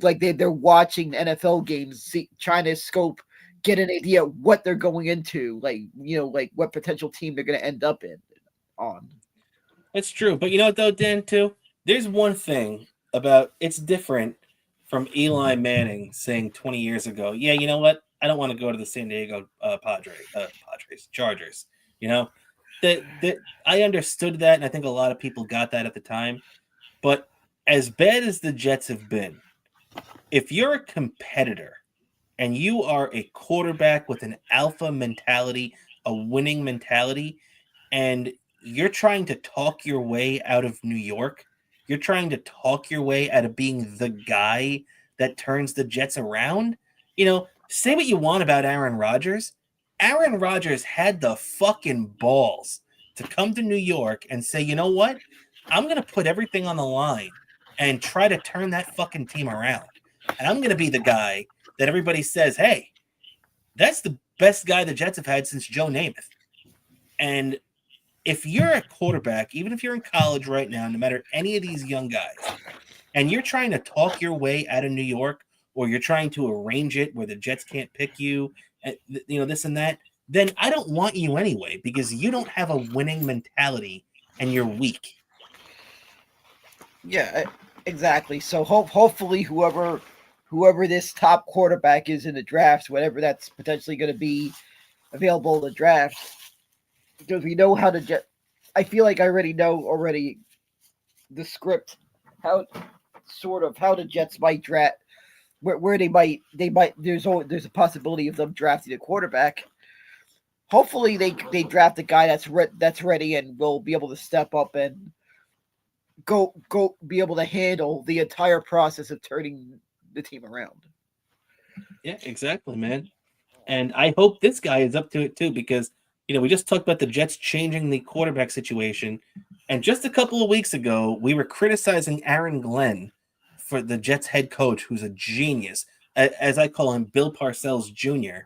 like they're watching NFL games, trying to scope, get an idea what they're going into, like what potential team they're going to end up on. That's true, but you know what though, Dan, too? There's one thing about it's different from Eli Manning saying 20 years ago, yeah, you know what? I don't want to go to the San Diego Chargers. That I understood that, and I think a lot of people got that at the time. But as bad as the Jets have been, if you're a competitor and you are a quarterback with an alpha mentality, a winning mentality, and you're trying to talk your way out of New York, you're trying to talk your way out of being the guy that turns the Jets around. Say what you want about Aaron Rodgers. Aaron Rodgers had the fucking balls to come to New York and say, you know what? I'm going to put everything on the line and try to turn that fucking team around. And I'm going to be the guy that everybody says, hey, that's the best guy the Jets have had since Joe Namath. And if you're a quarterback, even if you're in college right now, no matter any of these young guys, and you're trying to talk your way out of New York, or you're trying to arrange it where the Jets can't pick you, this and that, then I don't want you anyway, because you don't have a winning mentality and you're weak. Yeah, exactly. So hopefully whoever this top quarterback is in the draft, whatever that's potentially going to be available in the draft, because we know how to I feel like I already know the script, how the Jets might draft, where they might there's a possibility of them drafting a quarterback. Hopefully they draft a guy that's ready and will be able to step up and go be able to handle the entire process of turning the team around. Yeah, exactly, man. And I hope this guy is up to it too, because we just talked about the Jets changing the quarterback situation, and just a couple of weeks ago we were criticizing Aaron Glenn for the Jets head coach, who's a genius, as I call him, Bill Parcells Jr.,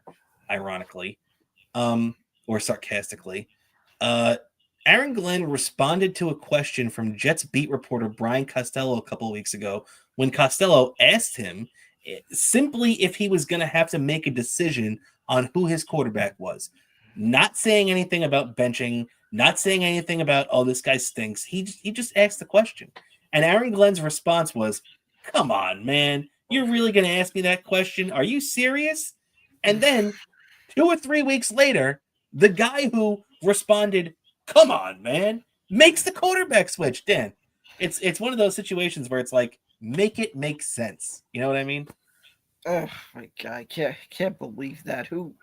ironically, or sarcastically. Aaron Glenn responded to a question from Jets beat reporter Brian Costello a couple of weeks ago, when Costello asked him simply if he was going to have to make a decision on who his quarterback was. Not saying anything about benching, not saying anything about, oh, this guy stinks. He just asked the question. And Aaron Glenn's response was, come on, man. You're really going to ask me that question? Are you serious? And then 2 or 3 weeks later, the guy who responded, come on, man, makes the quarterback switch. Dan, it's one of those situations where it's like, make it make sense. You know what I mean? Oh my god, I can't believe that. Who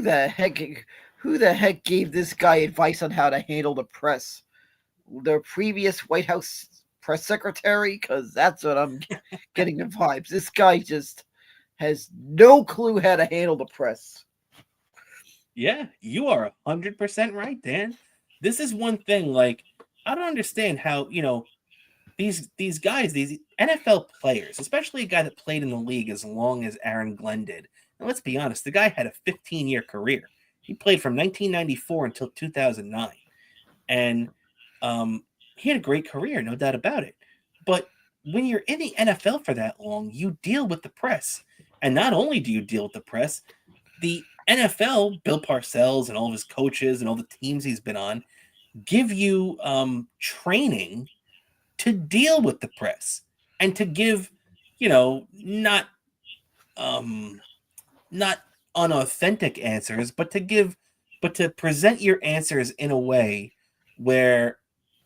the heck gave this guy advice on how to handle the press? The previous White House press secretary? Because that's what I'm getting the vibes. This guy just has no clue how to handle the press. Yeah, you are 100% right, Dan. This is one thing, like, I don't understand how, these guys, these NFL players, especially a guy that played in the league as long as Aaron Glenn did. And let's be honest, the guy had a 15-year career. He played from 1994 until 2009. And he had a great career, no doubt about it. But when you're in the NFL for that long, you deal with the press. And not only do you deal with the press, the NFL, Bill Parcells and all of his coaches and all the teams he's been on, give you training to deal with the press and to give, not unauthentic answers, but to present your answers in a way where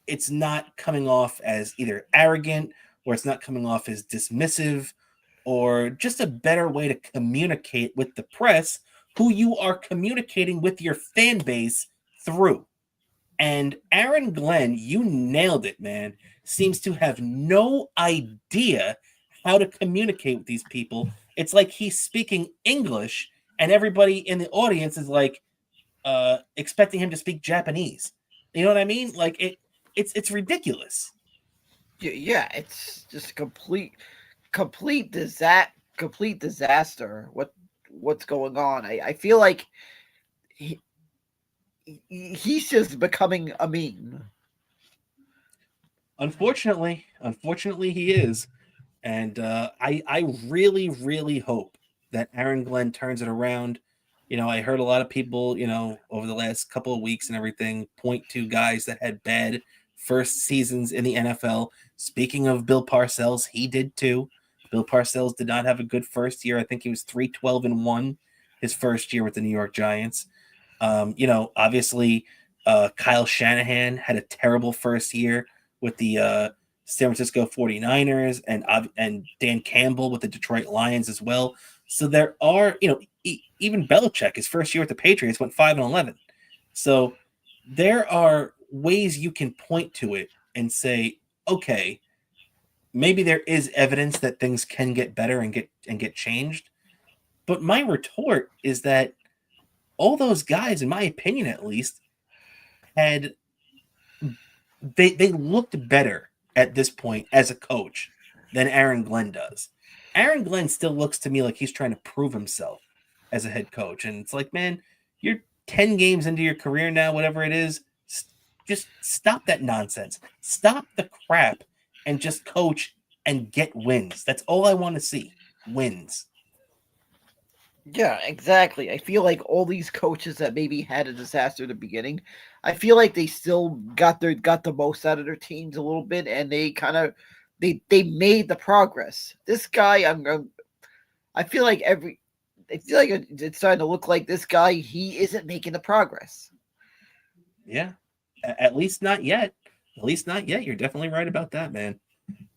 it's not coming off as either arrogant, or it's not coming off as dismissive, or just a better way to communicate with the press, who you are communicating with your fan base through. And Aaron Glenn, you nailed it, man, seems to have no idea how to communicate with these people. It's like he's speaking English and everybody in the audience is like expecting him to speak Japanese. You know what I mean? Like it's ridiculous. Yeah, it's just complete disaster. What's going on? I feel like he's just becoming a meme. Unfortunately, he is. And I really, really hope that Aaron Glenn turns it around. I heard a lot of people, over the last couple of weeks and everything, point to guys that had bad first seasons in the NFL. Speaking of Bill Parcells, he did too. Bill Parcells did not have a good first year. I think he was 3-12-1 his first year with the New York Giants. Obviously, Kyle Shanahan had a terrible first year with the San Francisco 49ers, and Dan Campbell with the Detroit Lions as well. So there are, even Belichick, his first year with the Patriots, went 5-11. So there are ways you can point to it and say, okay, maybe there is evidence that things can get better and get changed. But my retort is that all those guys, in my opinion at least, they looked better at this point as a coach than Aaron Glenn does. Aaron Glenn still looks to me like he's trying to prove himself as a head coach. And it's like, man, you're 10 games into your career now, whatever it is. Just stop that nonsense. Stop the crap and just coach and get wins. That's all I want to see. Wins. Yeah, exactly. I feel like all these coaches that maybe had a disaster at the beginning, I feel like they still got the most out of their teams a little bit, and they kind of they made the progress. This guy, I feel like it's starting to look like this guy. He isn't making the progress. Yeah. At least not yet. At least not yet. You're definitely right about that, man.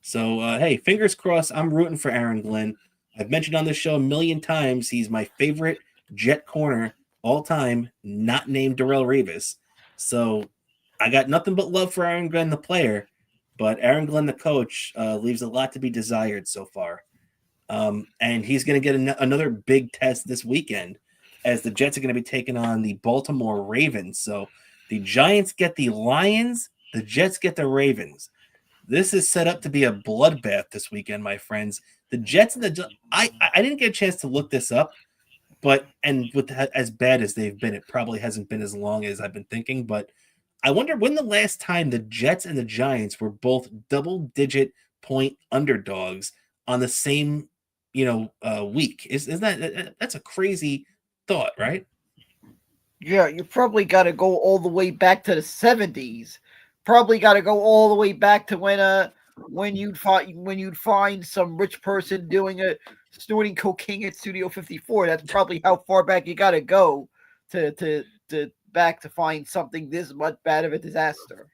So, hey, fingers crossed. I'm rooting for Aaron Glenn. I've mentioned on this show a million times he's my favorite Jet corner all time, not named Darrell Revis. So, I got nothing but love for Aaron Glenn, the player, but Aaron Glenn, the coach, leaves a lot to be desired so far. And he's going to get another big test this weekend as the Jets are going to be taking on the Baltimore Ravens. So, the Giants get the Lions, the Jets get the Ravens. This is set up to be a bloodbath this weekend, my friends. The Jets and I didn't get a chance to look this up, but and with as bad as they've been, it probably hasn't been as long as I've been thinking. But I wonder when the last time the Jets and the Giants were both double-digit point underdogs on the same week. Is that's a crazy thought, right? Yeah, you probably got to go all the way back to the 70s. Probably got to go all the way back to when you'd find some rich person doing a snorting cocaine at Studio 54. That's probably how far back you got to go to back to find something this much bad of a disaster.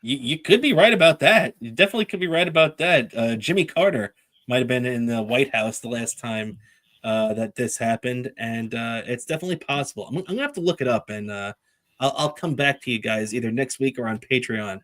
You could be right about that. You definitely could be right about that. Jimmy Carter might have been in the White House the last time that this happened, and it's definitely possible. I'm gonna have to look it up, and I'll come back to you guys either next week or on Patreon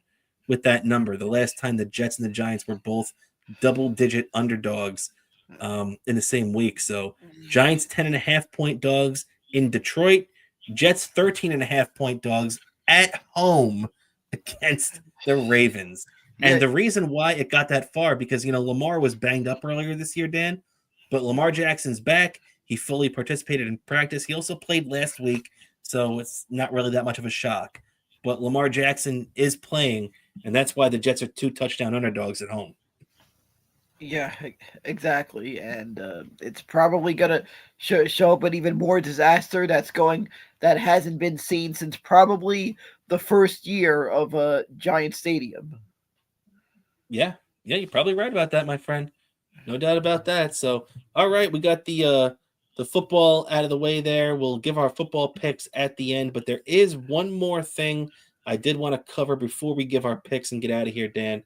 with that number. The last time the Jets and the Giants were both double-digit underdogs in the same week. So Giants 10.5-point dogs in Detroit, Jets 13.5-point dogs at home against the Ravens. And Yeah, the reason why it got that far, because, Lamar was banged up earlier this year, Dan, but Lamar Jackson's back. He fully participated in practice. He also played last week, so it's not really that much of a shock. But Lamar Jackson is playing, and that's why the Jets are 2-touchdown underdogs at home. yeah, exactly, and it's probably gonna show up an even more disaster that hasn't been seen since probably the first year of Giant Stadium. Yeah, you're probably right about that, my friend. No doubt about that. So, all right, we got the football out of the way there. We'll give our football picks at the end, but there is one more thing I did want to cover before we give our picks and get out of here, Dan.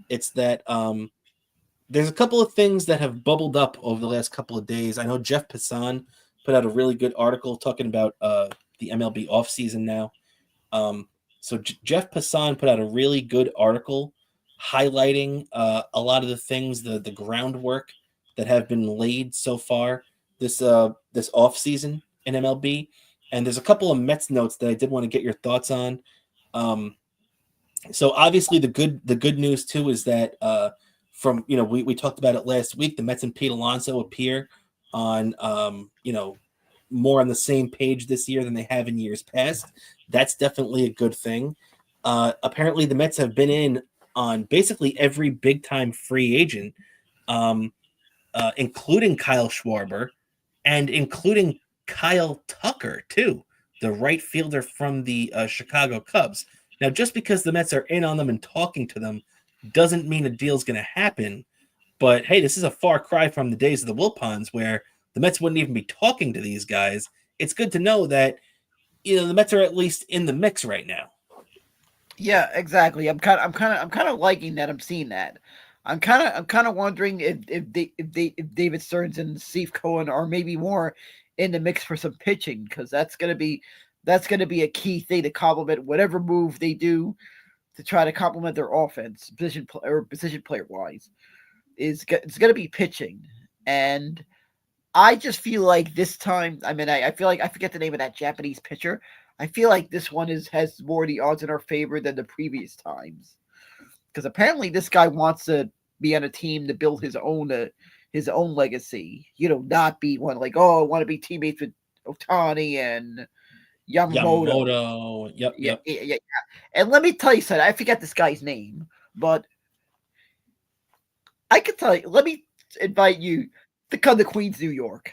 It's that there's a couple of things that have bubbled up over the last couple of days. I know Jeff Passan put out a really good article talking about the MLB offseason now. So Jeff Passan put out a really good article highlighting a lot of the things, the groundwork that have been laid so far this off season in MLB. And there's a couple of Mets notes that I did want to get your thoughts on. So obviously the good news too is that from we talked about it last week. The Mets and Pete Alonso appear on more on the same page this year than they have in years past. That's definitely a good thing. Apparently, the Mets have been in on basically every big time free agent, including Kyle Schwarber and including Kyle Tucker, too, the right fielder from the Chicago Cubs. Now, just because the Mets are in on them and talking to them doesn't mean a deal's going to happen. But hey, this is a far cry from the days of the Wilpons where the Mets wouldn't even be talking to these guys. It's good to know that the Mets are at least in the mix right now. Yeah, exactly. I'm kind of liking that. I'm seeing that. I'm kind of wondering if David Stearns and Steve Cohen are maybe more in the mix for some pitching, because that's gonna be a key thing to complement whatever move they do to try to complement their offense, position player wise. It's gonna be pitching, and I just feel like this time. I mean, I feel like I forget the name of that Japanese pitcher. I feel like this one has more the odds in our favor than the previous times. because apparently this guy wants to be on a team to build his own legacy. Not be one like, oh, I want to be teammates with Otani and Yamamoto. Yamamoto. Yep. Yeah, yeah, yeah. And let me tell you something. I forget this guy's name, but I can tell you. Let me invite you to come to Queens, New York,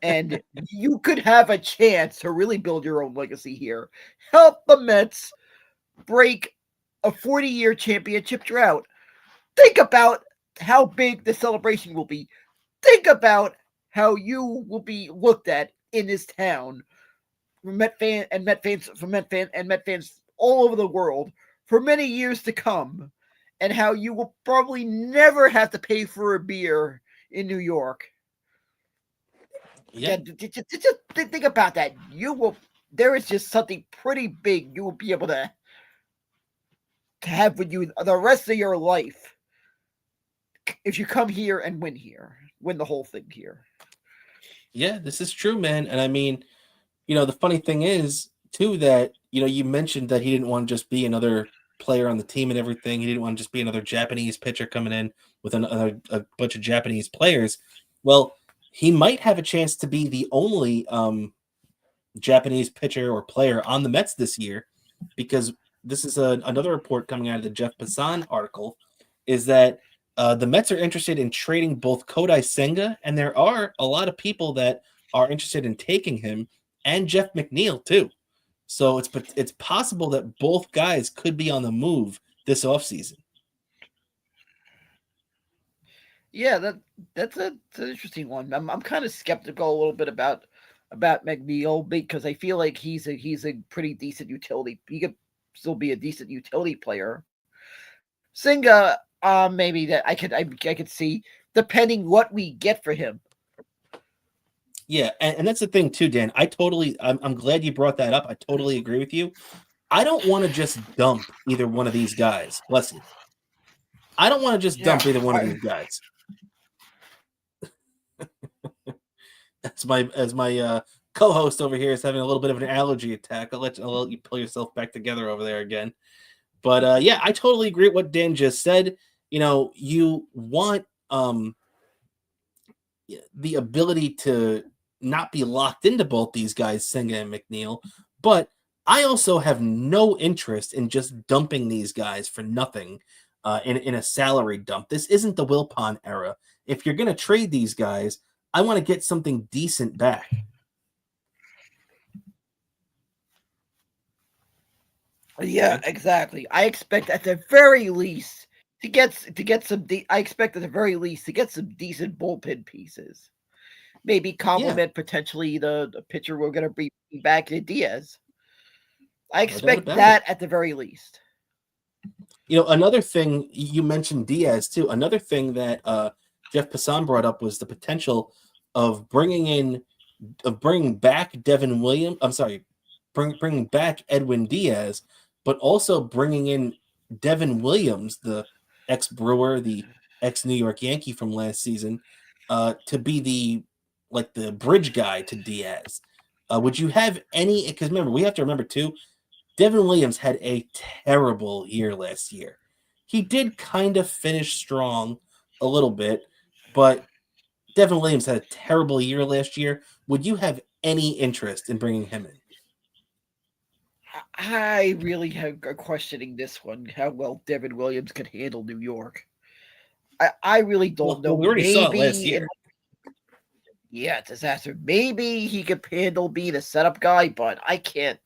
and you could have a chance to really build your own legacy here. Help the Mets break a 40-year championship drought. Think about how big the celebration will be. Think about how you will be looked at in this town from Met fans all over the world for many years to come, and how you will probably never have to pay for a beer in New York. Yeah. Just think about that. There is just something pretty big you will be able to have with you the rest of your life if you come here and win the whole thing here. Yeah, this is true, man. And I mean, the funny thing is too that you mentioned that he didn't want to just be another player on the team and everything. He didn't want to just be another Japanese pitcher coming in with a bunch of Japanese players. Well, he might have a chance to be the only Japanese pitcher or player on the Mets this year, because this is another report coming out of the Jeff Passan article, is that the Mets are interested in trading both Kodai Senga, and there are a lot of people that are interested in taking him, and Jeff McNeil too. So it's possible that both guys could be on the move this offseason. Yeah, that's an interesting one. I'm kind of skeptical a little bit about McNeil, because I feel like he's a pretty decent utility. He could still be a decent utility player. Singa, maybe that I could see, depending what we get for him. Yeah, and that's the thing too, Dan. I'm glad you brought that up. I totally agree with you. I don't want to just dump either one of these guys. Bless you. I don't want to just dump either one of these guys. As my co-host over here is having a little bit of an allergy attack, I'll let you pull yourself back together over there again. But yeah, I totally agree with what Dan just said. You want the ability to not be locked into both these guys, Senga and McNeil, but I also have no interest in just dumping these guys for nothing in a salary dump. This isn't the Wilpon era. If you're going to trade these guys, I want to get something decent back. Yeah, exactly. I expect at the very least to get some. I expect at the very least to get some decent bullpen pieces. Maybe complement potentially the pitcher we're going to bring back in Diaz. I expect that at the very least. Another thing you mentioned Diaz too. Another thing that Jeff Passan brought up was the potential of bringing back Devin Williams. I'm sorry, bringing back Edwin Diaz, but also bringing in Devin Williams, the ex-Brewer, the ex-New York Yankee from last season, to be the bridge guy to Diaz. Would you have any? Because remember, we have to remember too, Devin Williams had a terrible year last year. He did kind of finish strong a little bit, but Devin Williams had a terrible year last year. Would you have any interest in bringing him in? I really have questioning this one, how well Devin Williams could handle New York. I really don't know. We already saw it last year. Yeah, disaster. Maybe he could handle being a setup guy, but I can't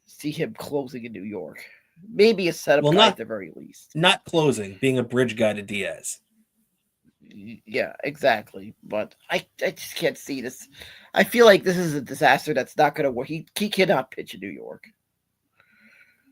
see him closing in New York. Maybe a setup guy at the very least. Not closing, being a bridge guy to Diaz. Yeah, exactly. But I just can't see this. I feel like this is a disaster that's not going to work. He cannot pitch in New York.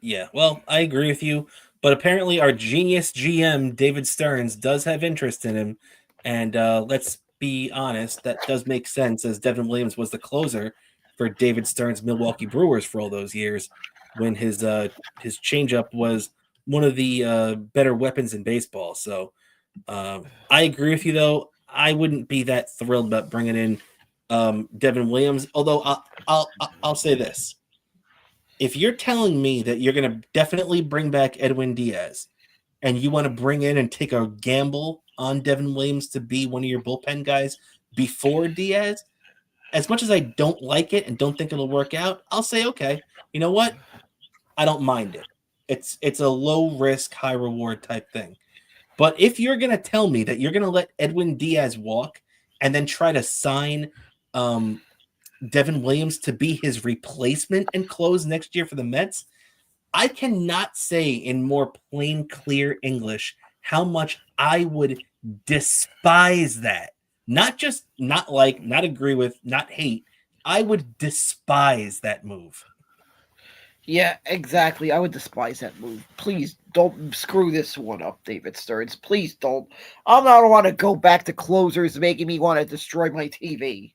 Yeah, well, I agree with you. But apparently our genius GM, David Stearns, does have interest in him. And let's be honest, that does make sense, as Devin Williams was the closer for David Stearns' Milwaukee Brewers for all those years, when his changeup was one of the better weapons in baseball. So I agree with you, though. I wouldn't be that thrilled about bringing in Devin Williams. Although I'll say this: if you're telling me that you're going to definitely bring back Edwin Diaz and you want to bring in and take a gamble on Devin Williams to be one of your bullpen guys before Diaz, as much as I don't like it and don't think it'll work out, I'll say, okay, you know what? I don't mind it. It's a low risk, high reward type thing. But if you're going to tell me that you're going to let Edwin Diaz walk and then try to sign Devin Williams to be his replacement and close next year for the Mets, I cannot say in more plain, clear English how much I would despise that. Not just not like, not agree with, not hate. I would despise that move. Yeah, exactly. I would despise that move. Please don't screw this one up, David Stearns. Please don't. I don't want to go back to closers making me want to destroy my TV.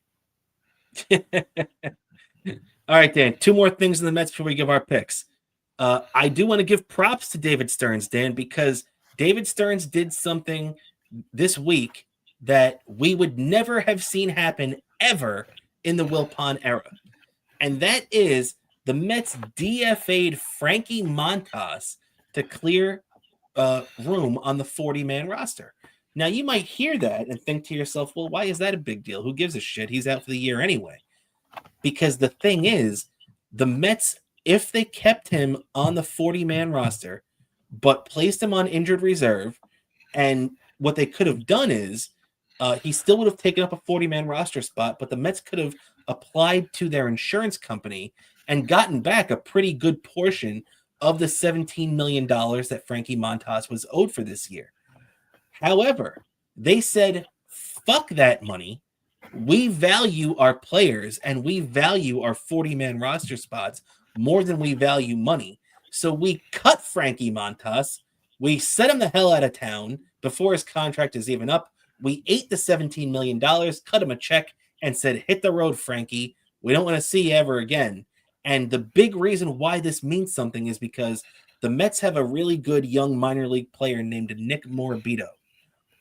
All right, Dan. 2 more things in the Mets before we give our picks. I do want to give props to David Stearns, Dan, because David Stearns did something this week that we would never have seen happen ever in the Wilpon era. And that is the Mets DFA'd Frankie Montas to clear room on the 40-man roster. Now, you might hear that and think to yourself, well, why is that a big deal? Who gives a shit? He's out for the year anyway. Because the thing is, the Mets, if they kept him on the 40-man roster, but placed him on injured reserve, and what they could have done is he still would have taken up a 40-man roster spot, but the Mets could have applied to their insurance company and gotten back a pretty good portion of the $17 million that Frankie Montas was owed for this year. However, they said, fuck that money. We value our players and we value our 40-man roster spots more than we value money. So we cut Frankie Montas. We set him the hell out of town before his contract is even up. We ate the $17 million, cut him a check, and said, hit the road, Frankie. We don't want to see you ever again. And the big reason why this means something is because the Mets have a really good young minor league player named Nick Morabito.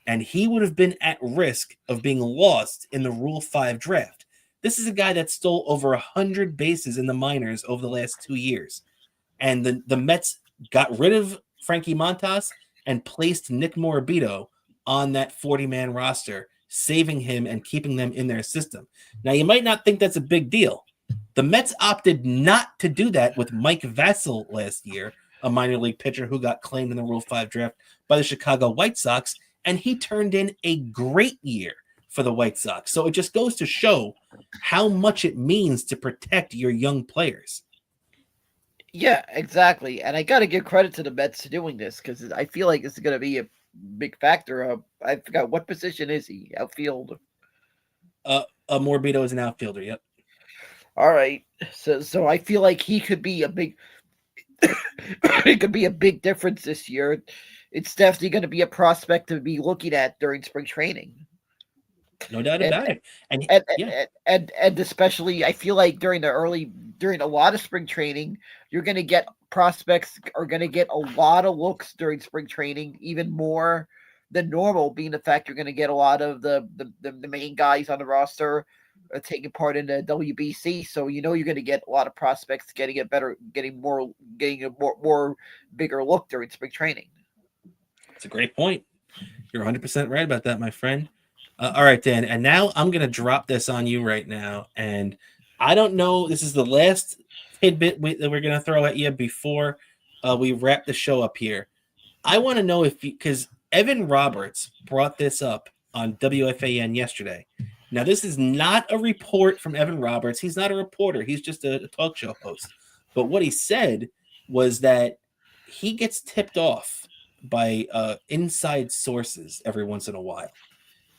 And he would have been at risk of being lost in the Rule 5 draft. This is a guy that stole over 100 bases in the minors over the last 2 years. And the Mets got rid of Frankie Montas and placed Nick Morabito on that 40-man roster, saving him and keeping them in their system. Now, you might not think that's a big deal. The Mets opted not to do that with Mike Vassell last year, a minor league pitcher who got claimed in the Rule 5 draft by the Chicago White Sox, and he turned in a great year for the White Sox. So it just goes to show how much it means to protect your young players. Yeah, exactly. And I got to give credit to the Mets for doing this because I feel like this is going to be a big factor. I forgot, what position is he? Outfield? Morabito is an outfielder, yep. All right. So I feel like he could be a big it could be a big difference this year. It's definitely going to be a prospect to be looking at during spring training. No doubt about it. And especially, I feel like during a lot of spring training, you're going to get prospects are going to get a lot of looks during spring training, even more than normal, being the fact you're going to get a lot of the main guys on the roster taking part in the WBC. So you're going to get a lot of prospects getting a more bigger look during spring training. It's a great point. You're 100% right about that, my friend. All right, Dan. And now I'm going to drop this on you right now. And I don't know. This is the last tidbit that we're going to throw at you before we wrap the show up here. I want to know because Evan Roberts brought this up on WFAN yesterday. Now, this is not a report from Evan Roberts. He's not a reporter. He's just a talk show host. But what he said was that he gets tipped off by inside sources every once in a while.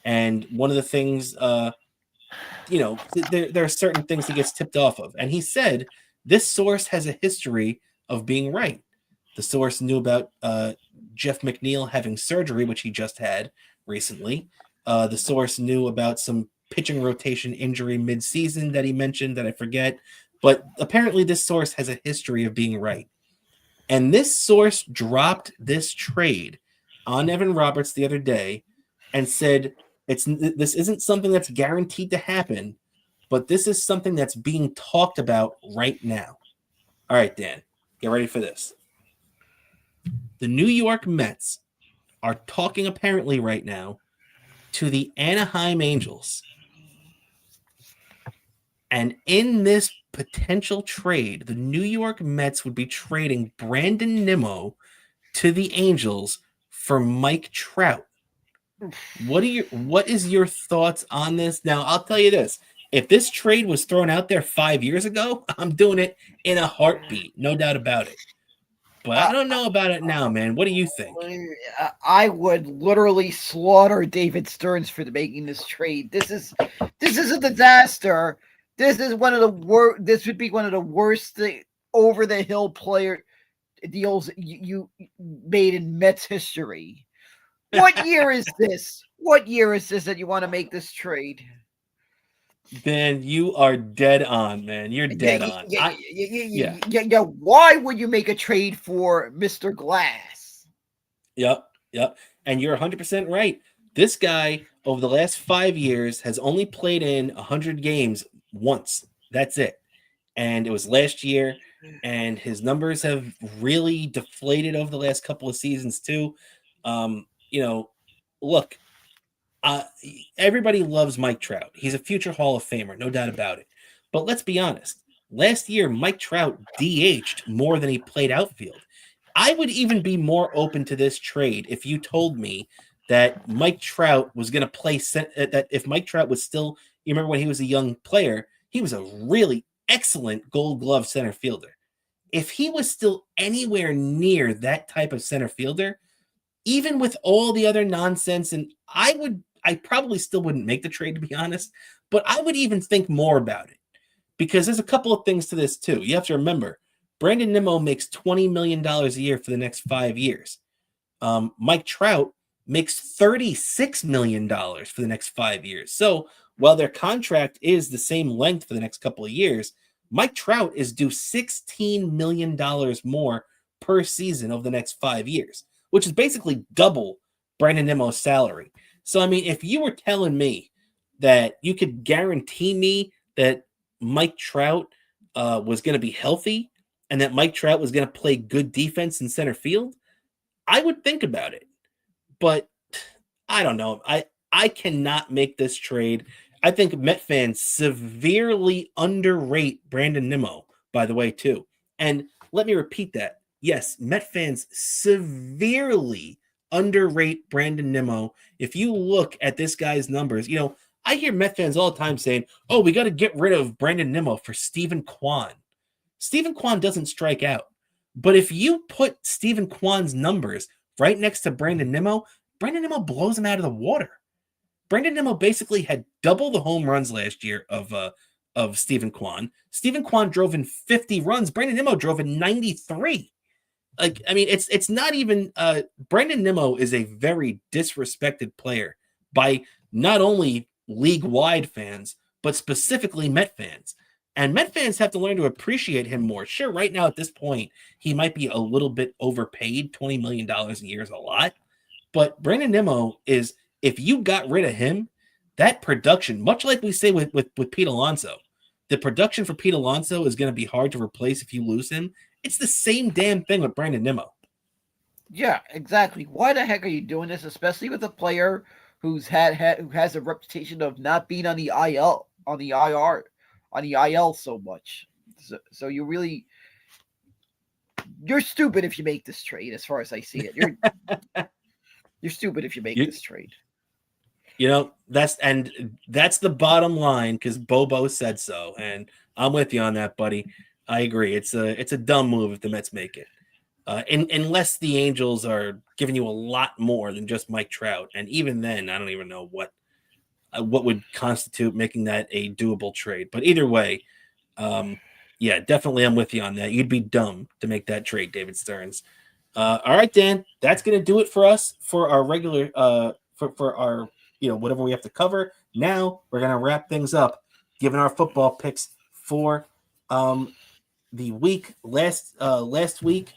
And one of the things, there are certain things he gets tipped off of. And he said this source has a history of being right. The source knew about Jeff McNeil having surgery, which he just had recently. The source knew about some pitching rotation injury mid-season that he mentioned that I forget. But apparently this source has a history of being right. And this source dropped this trade on Evan Roberts the other day and said, this isn't something that's guaranteed to happen, but this is something that's being talked about right now. All right, Dan, get ready for this. The New York Mets are talking apparently right now to the Anaheim Angels. And in this potential trade, the New York Mets would be trading Brandon Nimmo to the Angels for Mike Trout. What is your thoughts on this? Now, I'll tell you this. If this trade was thrown out there 5 years ago, I'm doing it in a heartbeat, no doubt about it. But I don't know about it now, man. What do you think? I would literally slaughter David Stearns for making this trade. This is a disaster. This is one of the worst. This would be one of the worst over the hill player deals you made in Mets history. What year is this? What year is this that you want to make this trade? Ben, you are dead on, man. You're dead on. Yeah. Why would you make a trade for Mr. Glass? Yep. And you're 100% right. This guy, over the last 5 years, has only played in 100 games once. That's it. And it was last year. And his numbers have really deflated over the last couple of seasons, too. Look, everybody loves Mike Trout. He's a future Hall of Famer, no doubt about it. But let's be honest. Last year, Mike Trout DH'd more than he played outfield. I would even be more open to this trade if you told me that Mike Trout was going to play that if Mike Trout was still, you remember when he was a young player, he was a really excellent Gold Glove center fielder. If he was still anywhere near that type of center fielder, even with all the other nonsense, and I probably still wouldn't make the trade, to be honest, but I would even think more about it because there's a couple of things to this too. You have to remember, Brandon Nimmo makes $20 million a year for the next 5 years. Mike Trout makes $36 million for the next 5 years. So while their contract is the same length for the next couple of years, Mike Trout is due $16 million more per season over the next 5 years, which is basically double Brandon Nimmo's salary. So, I mean, if you were telling me that you could guarantee me that Mike Trout was going to be healthy and that Mike Trout was going to play good defense in center field, I would think about it. But I don't know. I cannot make this trade. I think Met fans severely underrate Brandon Nimmo, by the way, too. And let me repeat that. Yes, Met fans severely underrate Brandon Nimmo. If you look at this guy's numbers, I hear Met fans all the time saying, oh, we got to get rid of Brandon Nimmo for Stephen Kwan. Stephen Kwan doesn't strike out. But if you put Stephen Kwan's numbers right next to Brandon Nimmo blows him out of the water. Brandon Nimmo basically had double the home runs last year of Stephen Kwan. Stephen Kwan drove in 50 runs. Brandon Nimmo drove in 93. It's not even Brandon Nimmo is a very disrespected player by not only league-wide fans, but specifically Met fans. And Met fans have to learn to appreciate him more. Sure, right now at this point, he might be a little bit overpaid. $20 million a year is a lot. But Brandon Nimmo is, if you got rid of him, that production, much like we say with Pete Alonso, the production for Pete Alonso is going to be hard to replace if you lose him. It's the same damn thing with Brandon Nimmo. Yeah, exactly. Why the heck are you doing this, especially with a player who has a reputation of not being on the IL so much? So you're stupid if you make this trade, as far as I see it. You're stupid if you make this trade. That's the bottom line because Bobo said so, and I'm with you on that, buddy. I agree. It's a dumb move if the Mets make it, unless the Angels are giving you a lot more than just Mike Trout, and even then, I don't even know what would constitute making that a doable trade. But either way, yeah, definitely, I'm with you on that. You'd be dumb to make that trade, David Stearns. All right, Dan, that's gonna do it for us for our regular for our whatever we have to cover. Now we're gonna wrap things up, giving our football picks for the week last week.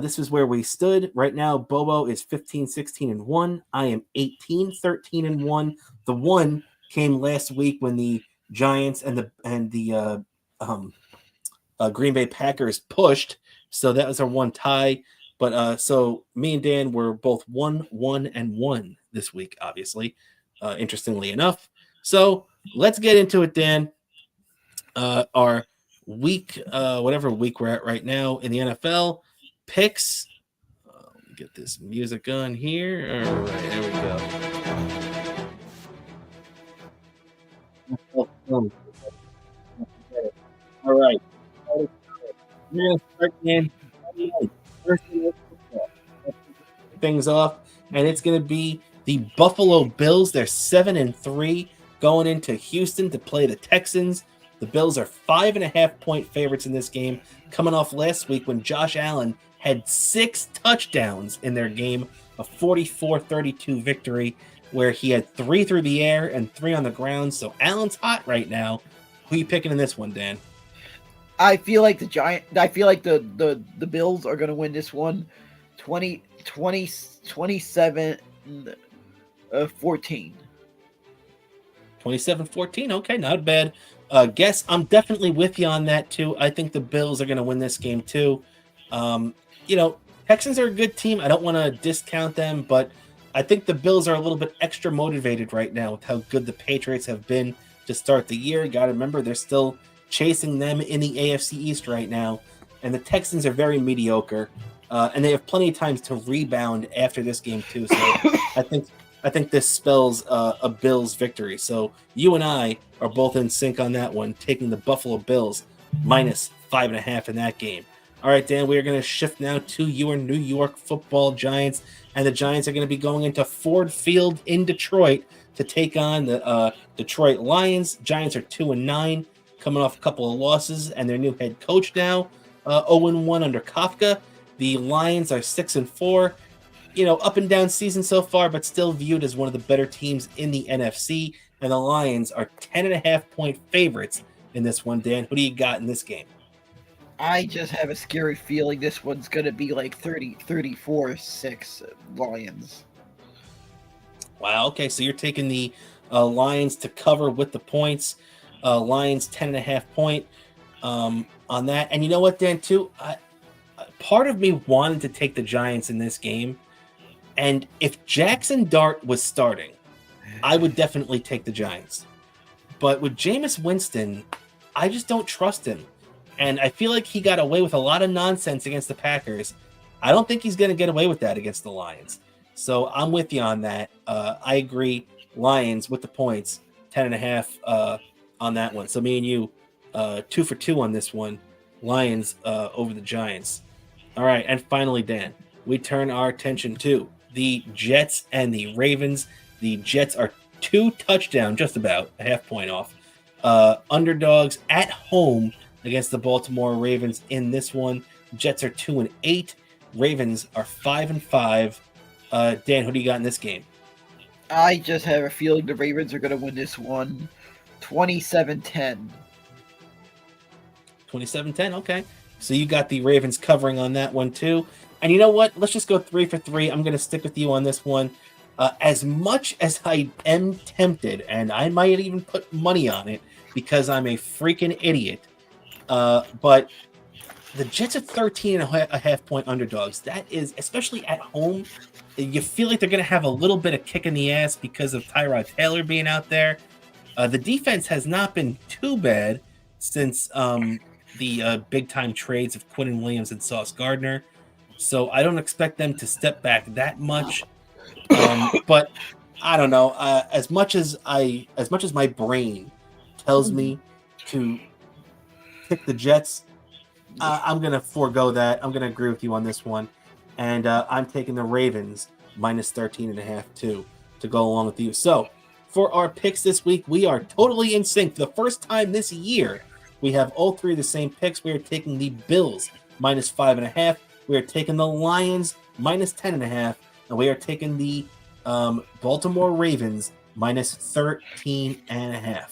This is where we stood. Right now, Bobo is 15-16-1. I am 18-13-1. The one came last week when the Giants and the Green Bay Packers pushed. So that was our one tie. But so me and Dan were both 1-1-1 this week, obviously, interestingly enough. So let's get into it, Dan. Our week, whatever week we're at right now in the NFL, picks. Let me get this music on here. All right, there we go. All right. We're going to start, Dan. First thing, things off, and it's going to be the Buffalo Bills. They're 7-3 going into Houston to play the Texans. The Bills are 5.5-point favorites in this game, coming off last week when Josh Allen had 6 touchdowns in their game, a 44-32 victory, where he had 3 through the air and 3 on the ground. So Allen's hot right now. Who are you picking in this one, Dan? I feel like the Bills are going to win this one 27-14. 27-14. Okay, not bad. Guess I'm definitely with you on that too. I think the Bills are going to win this game too. Texans are a good team. I don't want to discount them, but I think the Bills are a little bit extra motivated right now with how good the Patriots have been to start the year. Got to remember, they're still chasing them in the AFC East right now, and the Texans are very mediocre, and they have plenty of times to rebound after this game too. So I think this spells a Bills victory. So you and I are both in sync on that one, taking the Buffalo Bills minus 5.5 in that game. All right, Dan, we are going to shift now to your New York Football Giants, and the Giants are going to be going into Ford Field in Detroit to take on the Detroit Lions. Giants are 2-9, coming off a couple of losses, and their new head coach now 0-1 under Kafka. The Lions are 6-4. Up and down season so far, but still viewed as one of the better teams in the NFC. And the Lions are 10.5-point favorites in this one. Dan, who do you got in this game? I just have a scary feeling this one's going to be like 34-6 Lions. Wow, okay, so you're taking the Lions to cover with the points. Lions 10.5-point on that. And you know what, Dan, too? Part of me wanted to take the Giants in this game. And if Jackson Dart was starting, I would definitely take the Giants. But with Jameis Winston, I just don't trust him. And I feel like he got away with a lot of nonsense against the Packers. I don't think he's going to get away with that against the Lions. So I'm with you on that. I agree. Lions with the points, 10.5 on that one. So me and you, 2 for 2 on this one. Lions over the Giants. All right. And finally, Dan, we turn our attention to the Jets and the Ravens. The Jets are 2 touchdowns, just about a half point off. Underdogs at home against the Baltimore Ravens in this one. Jets are 2-8. Ravens are 5-5. Dan, who do you got in this game? I just have a feeling the Ravens are going to win this one 27-10. 27-10, okay. So you got the Ravens covering on that one too. And you know what? Let's just go 3 for 3. I'm going to stick with you on this one. As much as I am tempted, and I might even put money on it because I'm a freaking idiot, but the Jets are 13.5-point underdogs. That is, especially at home, you feel like they're going to have a little bit of kick in the ass because of Tyrod Taylor being out there. The defense has not been too bad since the big-time trades of Quinnen Williams and Sauce Gardner. So I don't expect them to step back that much. But I don't know. As much as my brain tells me to pick the Jets, I'm going to forego that. I'm going to agree with you on this one. And I'm taking the Ravens minus 13.5 too, to go along with you. So for our picks this week, we are totally in sync. For the first time this year, we have all 3 of the same picks. We are taking the Bills minus 5.5. We are taking the Lions minus 10.5. And we are taking the Baltimore Ravens minus 13.5.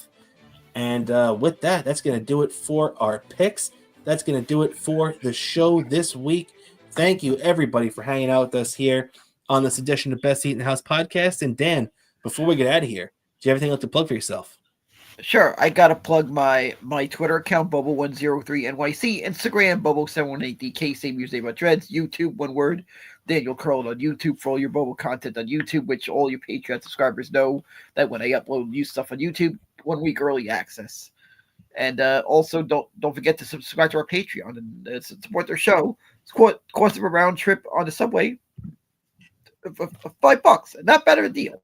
And with that, that's going to do it for our picks. That's going to do it for the show this week. Thank you, everybody, for hanging out with us here on this edition of Best Seat in the House podcast. And Dan, before we get out of here, do you have anything else to plug for yourself? Sure, I gotta plug my Twitter account, Bobo103NYC, Instagram, Bobo718DK, same username on Dreads, YouTube, one word, Daniel Curl on YouTube for all your Bobo content on YouTube, which all your Patreon subscribers know that when I upload new stuff on YouTube, 1 week early access. And also, don't forget to subscribe to our Patreon and support their show. It's cost of a round trip on the subway for $5, and not better a deal.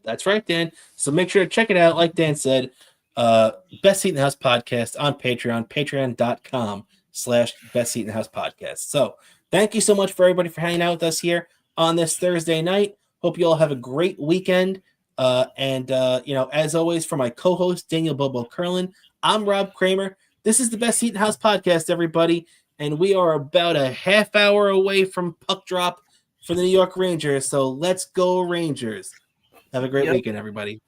That's right, Dan. So make sure to check it out. Like Dan said, Best Seat in the House podcast on Patreon, patreon.com/Best Seat in the House podcast. So thank you so much for everybody for hanging out with us here on this Thursday night. Hope you all have a great weekend. As always, for my co-host, Daniel Bobo Curlin, I'm Rob Kramer. This is the Best Seat in the House podcast, everybody. And we are about a half hour away from puck drop for the New York Rangers. So let's go Rangers. Have a great weekend, everybody.